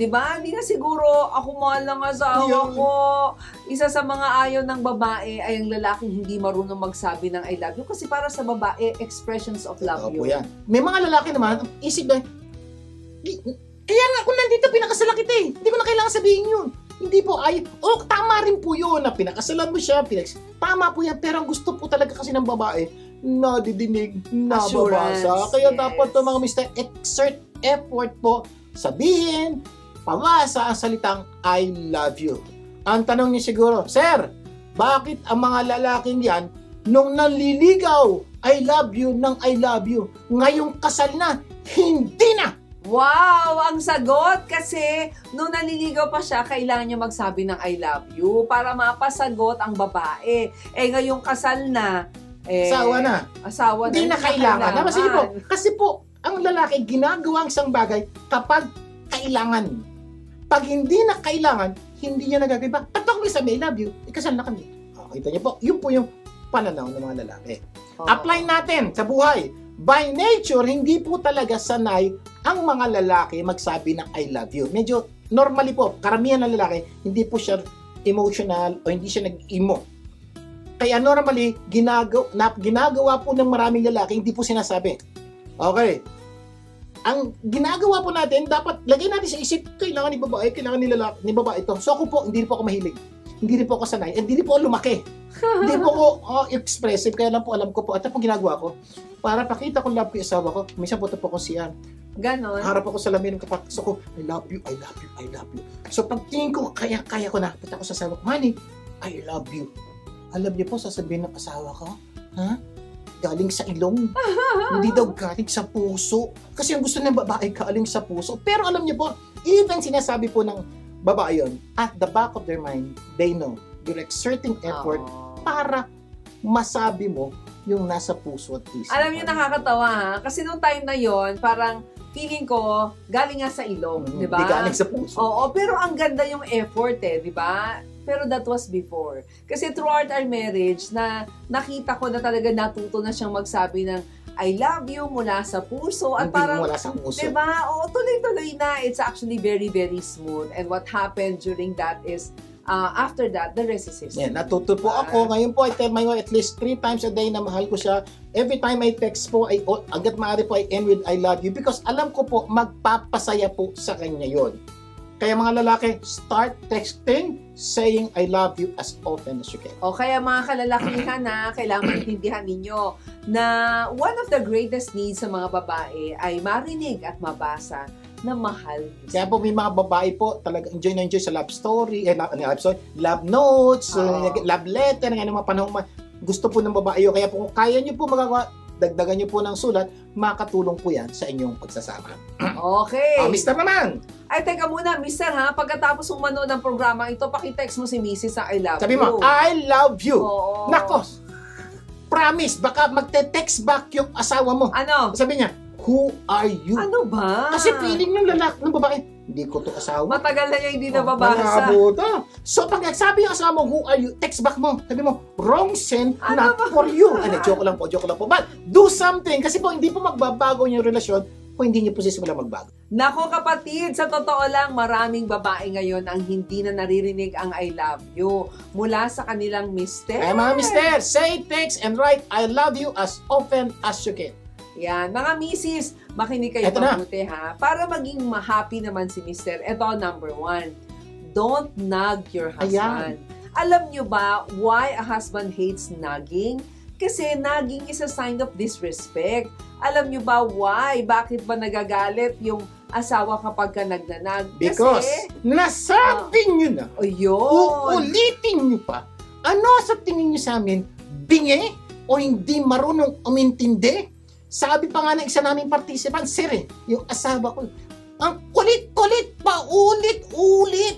Diba? Hindi na siguro ako mahal ng asawa ko. Isa sa mga ayaw ng babae ay ang lalaking hindi marunong magsabi ng I love you. Kasi para sa babae, expressions of love Opo, yun. yan. May mga lalaki naman, isip na, kaya nga ako nandito, pinakasalan kita eh. Hindi ko na kailangan sabihin yun. Hindi po, tama rin po yun na pinakasalan mo siya. Tama po yan, pero ang gusto po talaga kasi ng babae, nadidinig, nababasa. Kaya dapat to mga mister, exert effort po, sabihin, pabasa ang salitang I love you. Ang tanong niyo siguro, Sir, bakit ang mga lalaking yan, nung nanliligaw, I love you ng I love you, ngayong kasal na, hindi na? Wow! Ang sagot kasi nung naliligaw pa siya, kailangan niya magsabi ng I love you para mapasagot ang babae. Ngayong kasal na, Asawa na. Hindi na kailangan. Sige po, kasi po, ang lalaki ginagawa ang isang bagay kapag kailangan. Pag hindi na kailangan, hindi niya nagagawa. At ako may sabi, I love you, ikasal na kami. Kita niyo po, yun po yung pananaw ng mga lalaki. Apply natin sa buhay. By nature, hindi po talaga sanay ang mga lalaki magsabi ng I love you. Medyo normally po, karamihan ng lalaki, hindi po siya emotional o hindi siya nag-emo. Kaya normally, ginagawa po ng maraming lalaki, hindi po sinasabi. Okay. Ang ginagawa po natin, dapat lagay natin sa isip, kailangan ni babae, kailangan ni babae ito. So ako po, hindi po ako mahilig. Hindi rin po ako sanay. Hindi rin po ako lumaki. Hindi po ako expressive. Kaya lang po alam ko po. At po ginagawa ko. Para pakita ko love ko yung asawa ko. Minsan punta po ako siya. Ganon. Harap ako sa lamin ng kapatid ko. I love you, I love you, I love you. So pag tingin ko, kaya ko na. Punta ako sa asawa ko. Honey, I love you. Alam niyo po, sasabihin ng asawa ko, ha? Galing sa ilong. Hindi daw galing sa puso. Kasi ang gusto ng babae, galing sa puso. Pero alam niyo po, even sinasabi po ng babae yun, at the back of their mind, they know you're exerting effort para masabi mo yung nasa puso at isip. Alam niyo, nakakatawa ha? Kasi nung time na yon, parang feeling ko, galing nga sa ilong, di ba? Hindi galing sa puso. Oo, pero ang ganda yung effort di ba? Pero that was before. Kasi throughout our marriage, na nakita ko na talaga natuto na siyang magsabi ng I love you mula sa puso. At hindi parang, mula sa puso. diba? Oo, tuloy-tuloy na. It's actually very, very smooth. And what happened during that is, after that, the rest is history. Yeah, natuto po ako. Ngayon po, I tell my wife at least 3 times a day na mahal ko siya. Every time I text po, hanggat maaari po, I end with I love you because alam ko po, magpapasaya po sa kanya yon. Kaya mga lalaki, start texting saying I love you as often as you can. O kaya mga kalalakihan na kailangan maintindihan ninyo na one of the greatest needs sa mga babae ay marinig at mabasa na mahal. Kaya po may mga babae po talaga enjoy na enjoy sa love story, love notes, love letter, ng mga panahon gusto po ng babae yun. Kaya po kung kaya nyo po magagawa, dagdagan nyo po ng sulat, makatulong po yan sa inyong pagsasama. Okay. Mister naman! Ay, teka muna, Mister ha, pagkatapos mong manood ng programa ito, pakitext mo si Mrs. na I love Sabi you. mo, I love you. Oo. Nako, promise, baka magte-text back yung asawa mo. Ano? Sabi niya, who are you? Ano ba? Kasi feeling ng lalaki, ng babae, hindi ko to asawa. Matagal na niya hindi nababasa. So, pag nagsabi yung asawa mo, who are you? Text back mo. Sabi mo, wrong send, Ano not for you. Ano, joke lang po. But, do something. Kasi po, hindi po magbabago yung relasyon kung hindi niyo po sisimula magbago. Nako kapatid, sa totoo lang, maraming babae ngayon ang hindi na naririnig ang I love you mula sa kanilang mister. Ay, mga mister, say, text, and write, I love you as often as you can. Yan, mga misis, makinig kayo mabuti ha. Para maging ma-happy naman si mister, ito number 1, don't nag your husband. Alam nyo ba why a husband hates nagging? Kasi nagging is a sign of disrespect. Alam nyo ba why? Bakit ba nagagalit yung asawa kapag ka nagnanag? Because nasabi nyo na, uulitin nyo pa, ano sa tingin nyo sa amin, bingi o hindi marunong umintindi? Sabi pa nga ng isa naming participant, sir, yung asawa ko, ang kulit-kulit pa, ulit-ulit.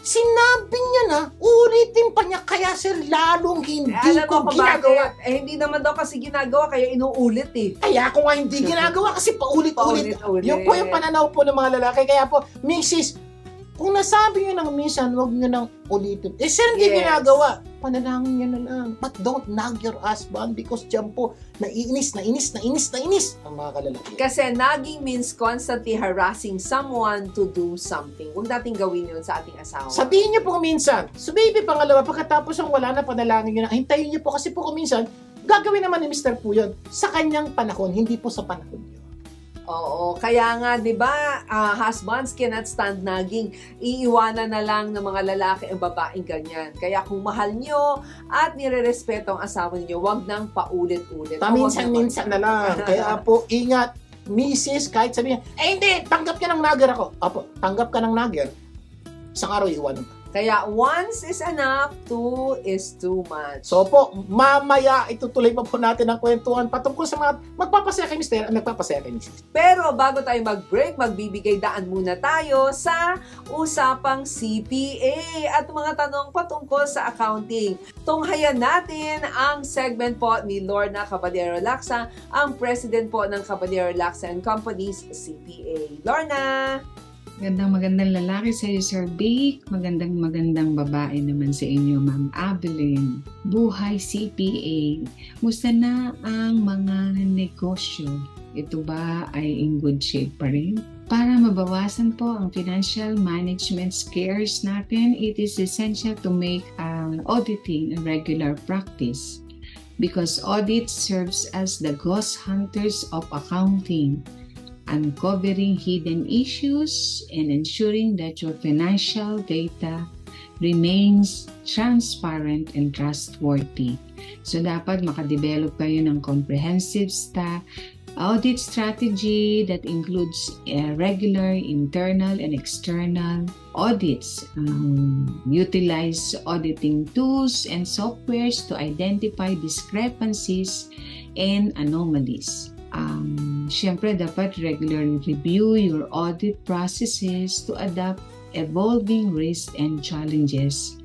Sinabi niya na, ulitin pa niya, kaya sir, lalong hindi ko ginagawa. Hindi naman daw kasi ginagawa, kaya inuulit Kaya ako nga hindi ginagawa kasi paulit-ulit. Yung po yung pananaw po ng mga lalaki. Kaya po, Mrs., kung nasabi nyo ng minsan, huwag nyo nang ulitin. Sir, hindi ginagawa. Panalangin nyo na lang. But don't nag your husband because dyan po, naiinis ang mga kalalaki. Kasi nagging means constantly harassing someone to do something. Huwag natin gawin yun sa ating asawa. Sabihin nyo po minsan, so baby, pangalawa, pagkatapos ang wala na, panalangin nyo na, hintayin nyo po kasi po minsan, gagawin naman ni Mr. po yun sa kanyang panahon, hindi po sa panahon nyo. Oo, kaya nga, di ba, husbands cannot stand nagging. Iiwanan na lang ng mga lalaki ang babaeng ganyan. Kaya kung mahal nyo at nire-respeto ang asawa niyo, wag nang paulit-ulit. Paminsan-minsan na lang. Kaya po, ingat, misis, kahit sabihin, hindi, tanggap ka ng nagger ako. Apo, tanggap ka ng nagger. Isang araw, iiwanan ka. Kaya once is enough, 2 is too much. So po, mamaya itutuloy pa po natin ang kwentuhan patungkol sa mga magpapasaya kay Mr. at nagpapasaya kay Mrs. Pero bago tayo mag-break, magbibigay daan muna tayo sa usapang CPA at mga tanong patungkol sa accounting. Tunghayan natin ang segment po ni Lorna Caballero Lacsa, ang president po ng Caballero Lacsa & Companies CPA. Lorna! Magandang lalaki sa iyo, Sir Vic. Magandang babae naman sa inyo, Ma'am Abeline. Buhay CPA. Musta na ang mga negosyo? Ito ba ay in good shape pa rin? Para mabawasan po ang financial management scares natin, it is essential to make auditing a regular practice because audit serves as the ghost hunters of accounting, uncovering hidden issues and ensuring that your financial data remains transparent and trustworthy. So, dapat makadevelop kayo ng comprehensive audit strategy that includes regular, internal, and external audits. Utilize auditing tools and softwares to identify discrepancies and anomalies. Siyempre, dapat regularly review your audit processes to adapt evolving risks and challenges.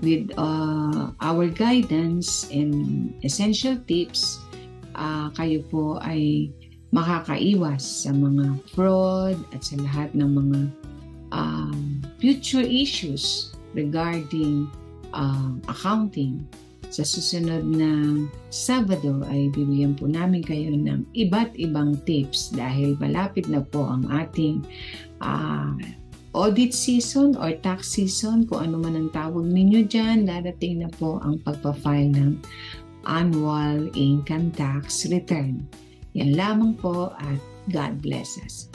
With our guidance and essential tips, kayo po ay makakaiwas sa mga fraud at sa lahat ng mga future issues regarding accounting. Sa susunod na Sabado ay bibigyan po namin kayo ng iba't ibang tips dahil malapit na po ang ating audit season or tax season, kung ano man ang tawag ninyo dyan. Darating na po ang pagpa-file ng annual income tax return. Yan lamang po at God bless us.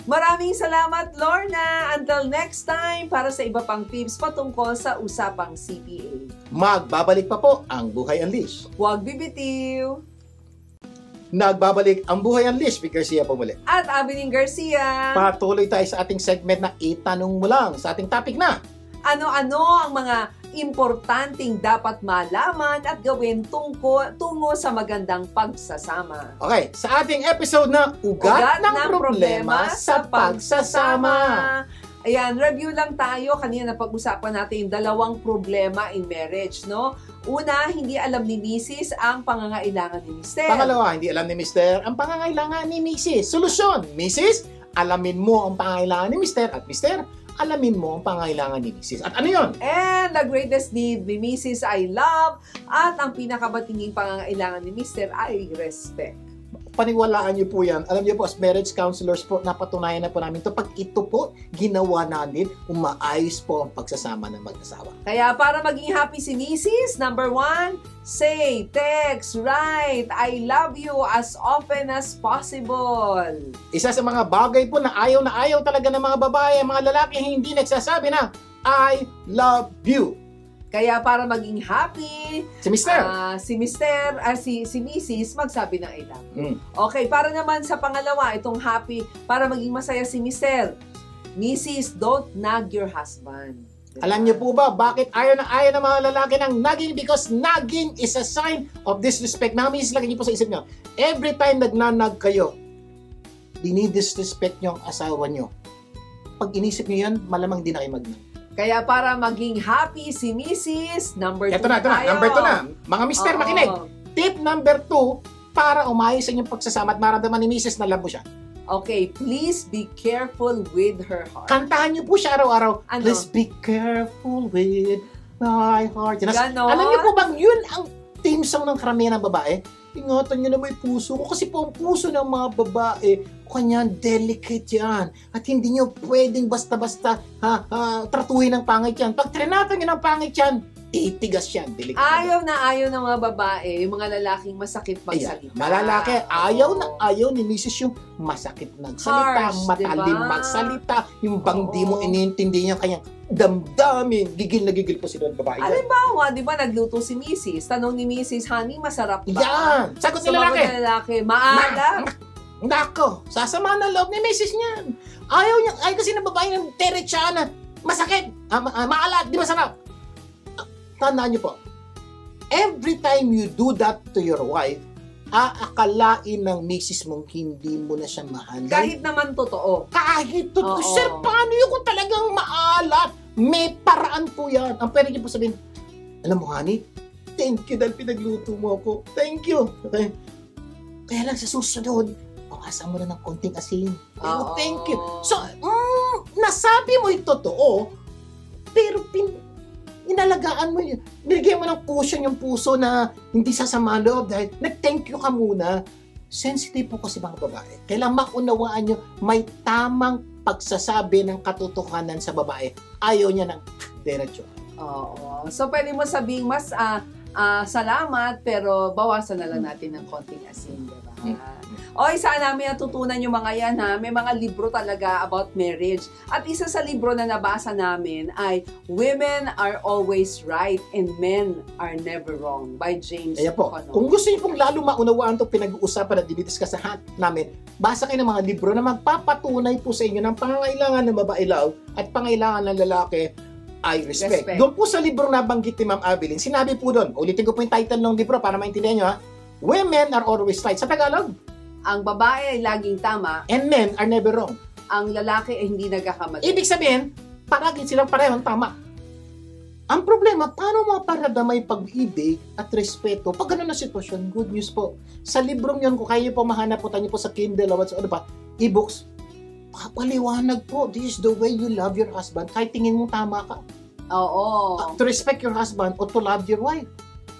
Maraming salamat, Lorna! Until next time, para sa iba pang tips patungkol sa usapang CPA. Magbabalik pa po ang Buhay Unleash. Huwag bibitiw! Nagbabalik ang Buhay Unleash, Vic Garcia po muli. At Abeline Garcia. Patuloy tayo sa ating segment na itanong mo lang sa ating topic na ano-ano ang mga importanteng dapat malaman at gawin tungo sa magandang pagsasama. Okay, sa ating episode na Ugat ng Problema sa Pagsasama. Ayan, review lang tayo. Kanina napag-usapan natin yung dalawang problema in marriage, no? Una, hindi alam ni Mrs. ang pangangailangan ni Mr. Pangalawa, hindi alam ni Mr. ang pangangailangan ni Mrs. Solusyon, Mrs. alamin mo ang pangangailangan ni Mr. at Mr. alamin mo ang pangangailangan ni Mrs. At ano yun? And the greatest need ni Mrs. ay love at ang pinakabatinging pangangailangan ni Mr. ay respect. Paniwalaan niyo po yan. Alam niyo po, as marriage counselors po, napatunayan na po namin ito. Pag ito po, ginawa natin, umaayos po ang pagsasama ng mag-asawa. Kaya para maging happy si Mrs., number 1, say, text, write, I love you as often as possible. Isa sa mga bagay po na ayaw talaga ng mga babae, mga lalaki hindi nagsasabi na, I love you. Kaya para maging happy, Si Mr. si Mrs. magsabi ng I love you. Mm. Okay, para naman sa pangalawa, itong happy, para maging masaya si Mr. Mrs., don't nag your husband. Diba? Alam niyo po ba, bakit ayaw ng mga lalaki ng nagging? Because nagging is a sign of disrespect. Mga misis, lagyan niyo po sa isip niyo. Every time nagnanag kayo, dinidisrespect niyo ang asawa niyo. Pag inisip niyo yan, malamang di na kayo magnag. Kaya para maging happy si Mrs., number 2 Ito na. Number 2 na. Mga mister, makinig. Tip number 2, para umayos sa inyong pagsasama at maramdaman ni Mrs. na love mo siya. Okay, please be careful with her heart. Kantahan niyo po siya araw-araw. Ano? Please be careful with my heart. Ganon. Alam niyo po bang yun ang theme song ng karamihan ng babae? Ingatan niyo na may puso ko. Kasi po ang puso ng mga babae, kanyan, delicate yan. At hindi niyo pwedeng basta-basta tratuhin ng pangit yan. Pag trinato niyo ng pangit yan, itigas yan. Delicate. Ayaw ng mga babae, yung mga lalaking masakit magsalita. Malalaki, ayaw ni Mrs. yung masakit magsalita, Harsh, matalim diba? magsalita, yung bang di mo Oo. inintindi niya kanyang damdamin. Gigil na gigil po sila ng babae. Halimbawa, di ba nagluto si Mrs. Tanong ni Mrs., honey, masarap ba? Yan! Sagot ni Sumagot lalaki. ng lalaki, maalat. Nako, sasama ng loob ni Mrs. niyan. Ayaw kasi ng babae ng teretsa na masakit, maalat, di masarap. Tandaan niyo po, every time you do that to your wife, aakalain ng misis mong hindi mo na siya mahal. Kahit naman totoo. Kahit totoo. Oo. Sir, paano yun kung talagang maalat? May paraan po yan. Ang pwede niyo po sabihin, alam mo, honey, thank you dahil pinagluto mo ako. Thank you. Okay? Kaya lang sa susunod, bawasan mo na ng konting asin. Pero Oo. thank you. So, nasabi mo yung totoo, pero inalagaan mo yun. Binigyan mo ng cushion yung puso na hindi sasama loob dahil nag-thank you ka muna. Sensitive po kasi mga babae. Kailangan maunawaan nyo, may tamang pagsasabi ng katotohanan sa babae. Ayaw niya ng diretso. Oo. So, pwede mo sabing mas salamat, pero bawasan na lang natin ng konting asin, diba? O, isa namin natutunan yung mga yan, ha? May mga libro talaga about marriage. At isa sa libro na nabasa namin ay Women Are Always Right and Men Are Never Wrong by James Kaya po, O'Connor. kung gusto niyo pong lalo maunawaan itong pinag-uusapan at dinidiscusahan namin, basa kayo ng mga libro na magpapatunay po sa inyo ng pangangailangan ng babae love at pangailangan ng lalaki ay respect. Doon po sa libro na banggit ni Ma'am Abilene, sinabi po doon, ulitin ko po yung title ng libro para maintindihan nyo, ha? Women are always right. Sa Tagalog, Ang babae ay laging tama, and men are never wrong. ang lalaki ay hindi nagkakamali. Ibig sabihin, paragi silang parehong tama. Ang problema, paano maparadamay pag-ibig at respeto pag gano'n na sitwasyon? Good news po. Sa librong yun, kung kayo po mahanap po tayo po sa Kindle o ano pa, e-books, papaliwanag po. This is the way you love your husband. Kahit tingin mo tama ka. Oo. To respect your husband or to love your wife.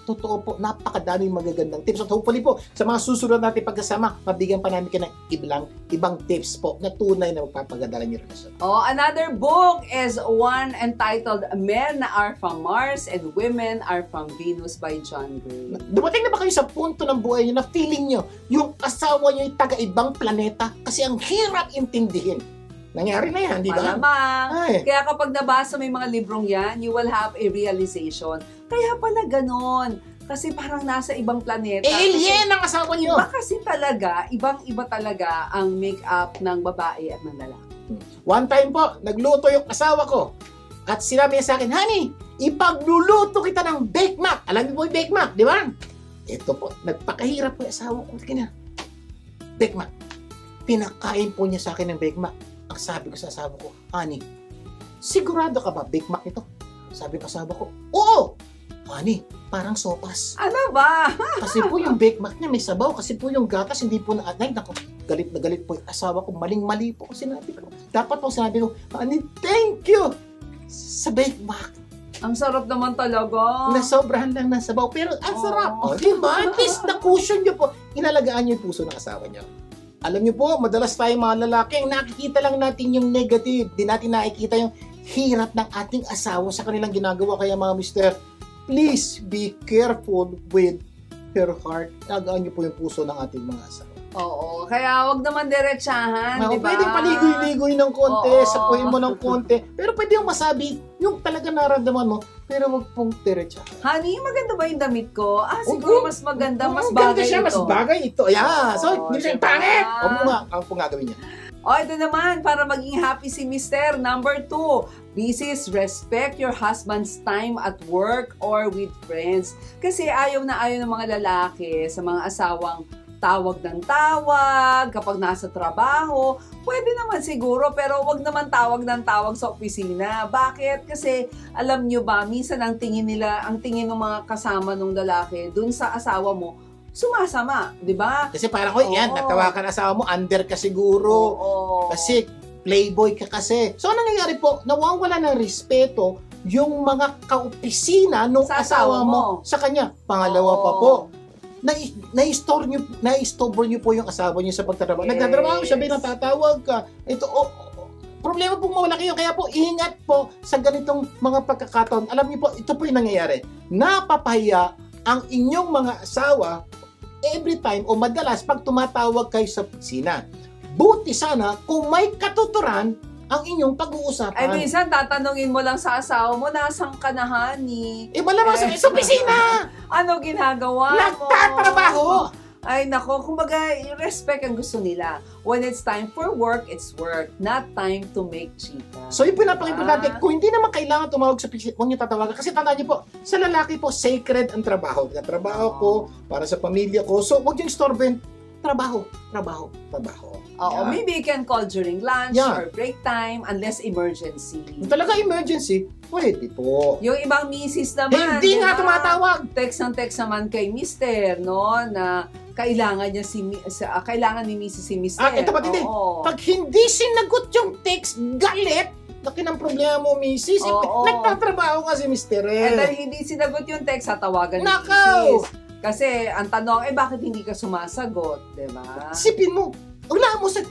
Totoo po, napakadaming magagandang tips. At hopefully po, sa mga susunod natin pagkasama, mabigyan pa namin kayo ng ibang tips po na tunay na magpapaganda ng inyong relasyon. Another book is one entitled Men Are From Mars and Women Are From Venus by John Gray. Dumating na ba kayo sa punto ng buhay niyo na feeling niyo yung asawa niyo ay taga-ibang planeta kasi ang hirap intindihin? Nangyari na yan, di ba? Malamang. Ay. Kaya kapag nabasa mo yung mga librong yan, you will have a realization. Kaya pala ganon. Kasi parang nasa ibang planeta. Alien ang asawa niyo! Iba kasi talaga, ibang-iba talaga ang make-up ng babae at ng lalaki. One time po, nagluto yung asawa ko. At sinabi niya sa akin, honey, ipagluluto kita ng Bake Mac. Alam niyo po yung Bake Mac, di ba? Ito po, nagpakahirap po yung asawa ko. Tingnan, Bake Mac. Pinakain po niya sa akin ng Bake Mac. Ang sabi ko sa asawa ko, honey, sigurado ka ba, Big Mac ito? Sabi ng asawa ko, oo! Honey, parang sopas. Ano ba? Kasi po yung Big Mac niya may sabaw, kasi po yung gatas hindi po na, ay nako, galit na galit po yung asawa ko, maling-mali po ko sinabi ko. Dapat po sinabi ko, honey, thank you sa Big Mac. Ang sarap naman talaga. Nasobrahan lang ng sabaw, pero ang sarap. Oh. Diba? At least na-cushion niyo po. Inalagaan niyo yung puso ng asawa niyo. Alam niyo po, madalas tayo mga lalaki, nakikita lang natin yung negative. Di natin nakikita yung hirap ng ating asawa sa kanilang ginagawa. Kaya mga mister, please be careful with her heart. Alagaan niyo po yung puso ng ating mga asawa. Oo, kaya wag naman diretsahan, di ba? Pwedeng paligoy-ligoy ng konti, Oo. sapuhin mo ng konti. Pero pwede yung masabi, yung talaga naramdaman mo, pero wag pong diretsahan. Honey, maganda ba yung damit ko? Oo. Siguro mas maganda, mas Ganda bagay siya, ito. mas bagay ito. Yeah. So, Oo, hindi siya diba? pangit. Huwag mo nga, ang pong gagawin niya. O, ito naman, para maging happy si Mister. Number 2, Mrs. Respect your husband's time at work or with friends. Kasi ayaw na ayaw ng mga lalaki sa mga asawang tawag ng tawag, kapag nasa trabaho, pwede naman siguro, pero wag naman tawag ng tawag sa opisina. Bakit? Kasi, alam nyo ba, minsan ang tingin ng mga kasama ng lalaki, dun sa asawa mo, sumasama, di ba? Kasi parang, oy, yan, Oo. natawakan asawa mo, under ka siguro. Oo. Kasi, playboy ka kasi. So, ano nangyayari po? Nawawala ng respeto yung mga kaopisina nung Sa asawa asawa mo mo. sa kanya. Pangalawa pa Oo. po, na-store nyo po yung asawa nyo sa pagtatrabaho. Yes. Nagtatrabaho siya, bilang tatawag ka. Ito, problema po malaki yun. Kaya po, ingat po sa ganitong mga pagkakataon. Alam niyo po, ito po yung nangyayari. Napapahiya ang inyong mga asawa every time o madalas pag tumatawag kayo sa opisina. Buti sana kung may katuturan ang inyong pag-uusapan. Ay, minsan tatanungin mo lang sa asawa mo, nasaan ka na, honey? Malamang sa opisina! Ano ginagawa mo? Nagtatrabaho! Ay, nako, kumbaga, respect ang gusto nila. When it's time for work, it's work. Not time to make chika. So, yung pinapakimportante, kung hindi naman kailangan tumawag sa opisina, huwag niyo tatawagan. Kasi tandaan niyo po, sa lalaki po, sacred ang trabaho. Trabaho ko, para sa pamilya ko. So, huwag niyo istorben. Trabaho. Oo, Yeah. maybe you can call during lunch Yeah. or break time unless emergency. Kung talaga emergency, pwede po. Yung ibang misis naman, Hindi nga diba? tumatawag. Text naman kay mister, no, na kailangan niya kailangan ni misis si mister. Ito pa din. Oo. Pag hindi sinagot yung text, galit. Laki ng problema mo, misis. Oo. Nagtatrabaho nga si mister Eh, dahil hindi sinagot yung text, tatawagan ni Nakaw! misis. Kasi ang tanong, bakit hindi ka sumasagot, di ba? Sipin mo, wala mo sa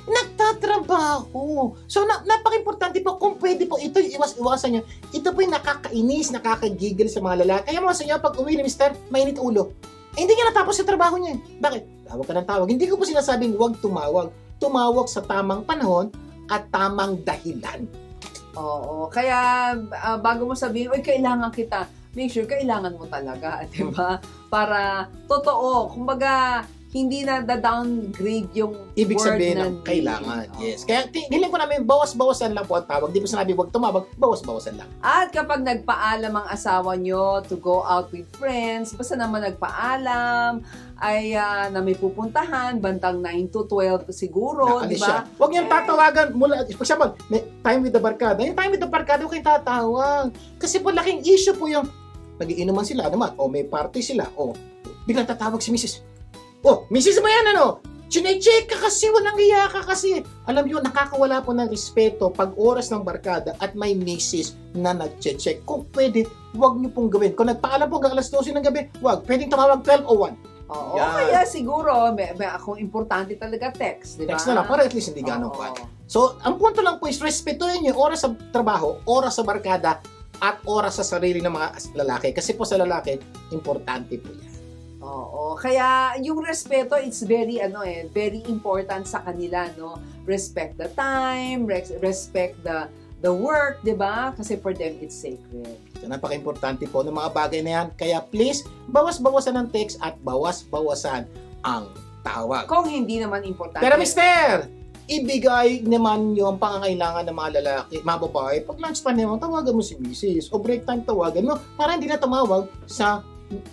nagtatrabaho. So, napaka-importante po kung pwede po ito iwas-iwasan nyo. Ito po yung nakakainis, nakakagigil sa mga lalaki. Kaya mga sa inyo, pag uwi ni mister, mainit ulo. Hindi nga natapos sa trabaho niya. Bakit? Tawag ka ng tawag. Hindi ko po sinasabing huwag tumawag. Tumawag sa tamang panahon at tamang dahilan. Oo. Kaya, bago mo sabihin, kailangan kita, make sure kailangan mo talaga, di ba? Para totoo, kumbaga, hindi na da-downgrade yung Ibig word sabihin na ng need. kailangan. Oo. Yes. Kaya tingin ko namin, bawas-bawasan lang po ang tawag. Di po sinabi huwag tumawag, bawas-bawasan lang. At kapag nagpaalam ang asawa nyo to go out with friends, basta naman nagpaalam, ay na may pupuntahan, bantang 9 to 12 siguro, di Nakaalis siya. ba? Huwag niyang tatawagan mula, for example, may time with the barkada. Yung time with the barkada, huwag kayong tatawag. Kasi po, laking issue po yung nagiinuman sila naman, o may party sila, o biglang tatawag si Mrs. Oh, Mrs. mo yan, ano? Chine-check ka kasi, walang hiya ka kasi. Alam niyo, nakakawala po ng respeto pag oras ng barkada at may Mrs. na nag-check. Kung pwede, huwag niyo pong gawin. Kung nagpaalam po hanggang alas 12 ng gabi, huwag. Pwedeng tumawag 12 o 1. Oo, Yan. kaya siguro, may kung importante talaga text, di ba? Text na lang, para at least hindi ganong Oo. pa. So, ang punto lang po is respetuhin niyo oras sa trabaho, oras sa barkada, at oras sa sarili ng mga lalaki. Kasi po sa lalaki, importante po yan. Oo, kaya yung respeto, it's very, very important sa kanila, no? Respect the time, respect the work, di ba? Kasi for them, it's sacred. So, napaka-importante po ng mga bagay na yan. Kaya please, bawas-bawasan ang text at bawas-bawasan ang tawag. Kung hindi naman importante. Pero mister, ibigay naman yung pangangailangan ng mga lalaki, mga babae. Pag lunchtime naman, tawagan mo si Mrs. O break time, tawagan mo para hindi na tumawag sa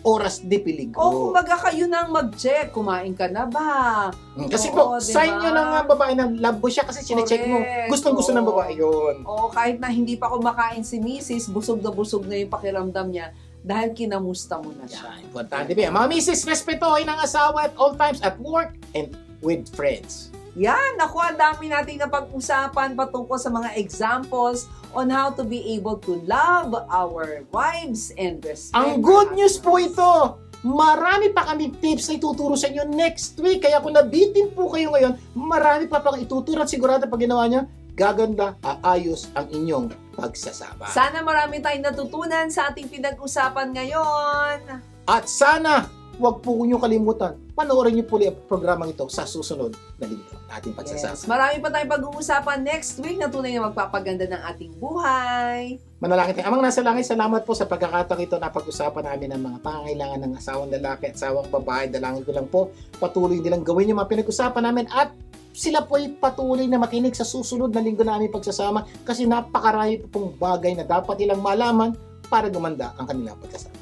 oras de peligro. O kumbaga kayo nang mag-check, kumain ka na ba? Kasi Oo, po, sign diba? yun ng babae na love mo siya kasi sinecheck mo. Correct. Gustong-gusto ng babae yun. O kahit na hindi pa kumakain si Mrs., busog na yung pakiramdam niya dahil kinamusta mo na siya. Yan, importante ba? Mga misis, respetuhin ang asawa at all times at work and with friends. Yan, naku, ang dami nating napag-usapan patungkol sa mga examples on how to be able to love our wives and respect. Ang good news po ito, marami pa kami tips na ituturo sa inyo next week. Kaya kung nabitin po kayo ngayon, marami pa pang ituturo at sigurado pag ginawa niya, gaganda, aayos ang inyong pagsasama. Sana marami tayong natutunan sa ating pinag-usapan ngayon. At sana, huwag po niyo kalimutan, panoorin niyo po ang programang ito sa susunod na linggo na ating pagsasama. Yes, marami pa tayong pag-uusapan next week na tunay na magpapaganda ng ating buhay. Manalangin tayo. Amang nasa langit, salamat po sa pagkakataong ito na pag-usapan namin ng mga pangangailangan ng asawang lalaki at asawang babae. Dalangin ko lang po, patuloy nilang gawin yung mga pinag-usapan namin at sila po ay patuloy na makinig sa susunod na linggo na aming pagsasama kasi napakarami po pong bagay na dapat ilang malaman para gumanda ang kanilang pagkasama.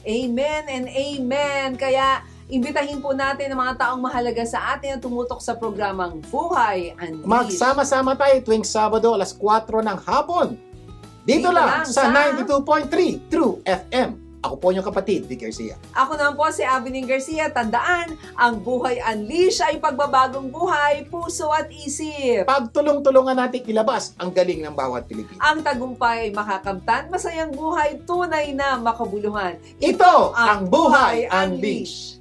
Amen and amen. Kaya, imbitahin po natin ang mga taong mahalaga sa atin na tumutok sa programang Buhay Unleashed. Magsama-sama tayo tuwing Sabado alas 4 ng hapon. Dito lang sa 92.3 True FM. Ako po yung kapatid, Vic Garcia. Ako naman po si Abening Garcia. Tandaan, ang Buhay Unleashed ay pagbabagong buhay, puso at isip. Pagtulong-tulungan natin ilabas ang galing ng bawat Pilipino. Ang tagumpay ay makakamtan, masayang buhay, tunay na makabuluhan. Ito ang Buhay Unleashed.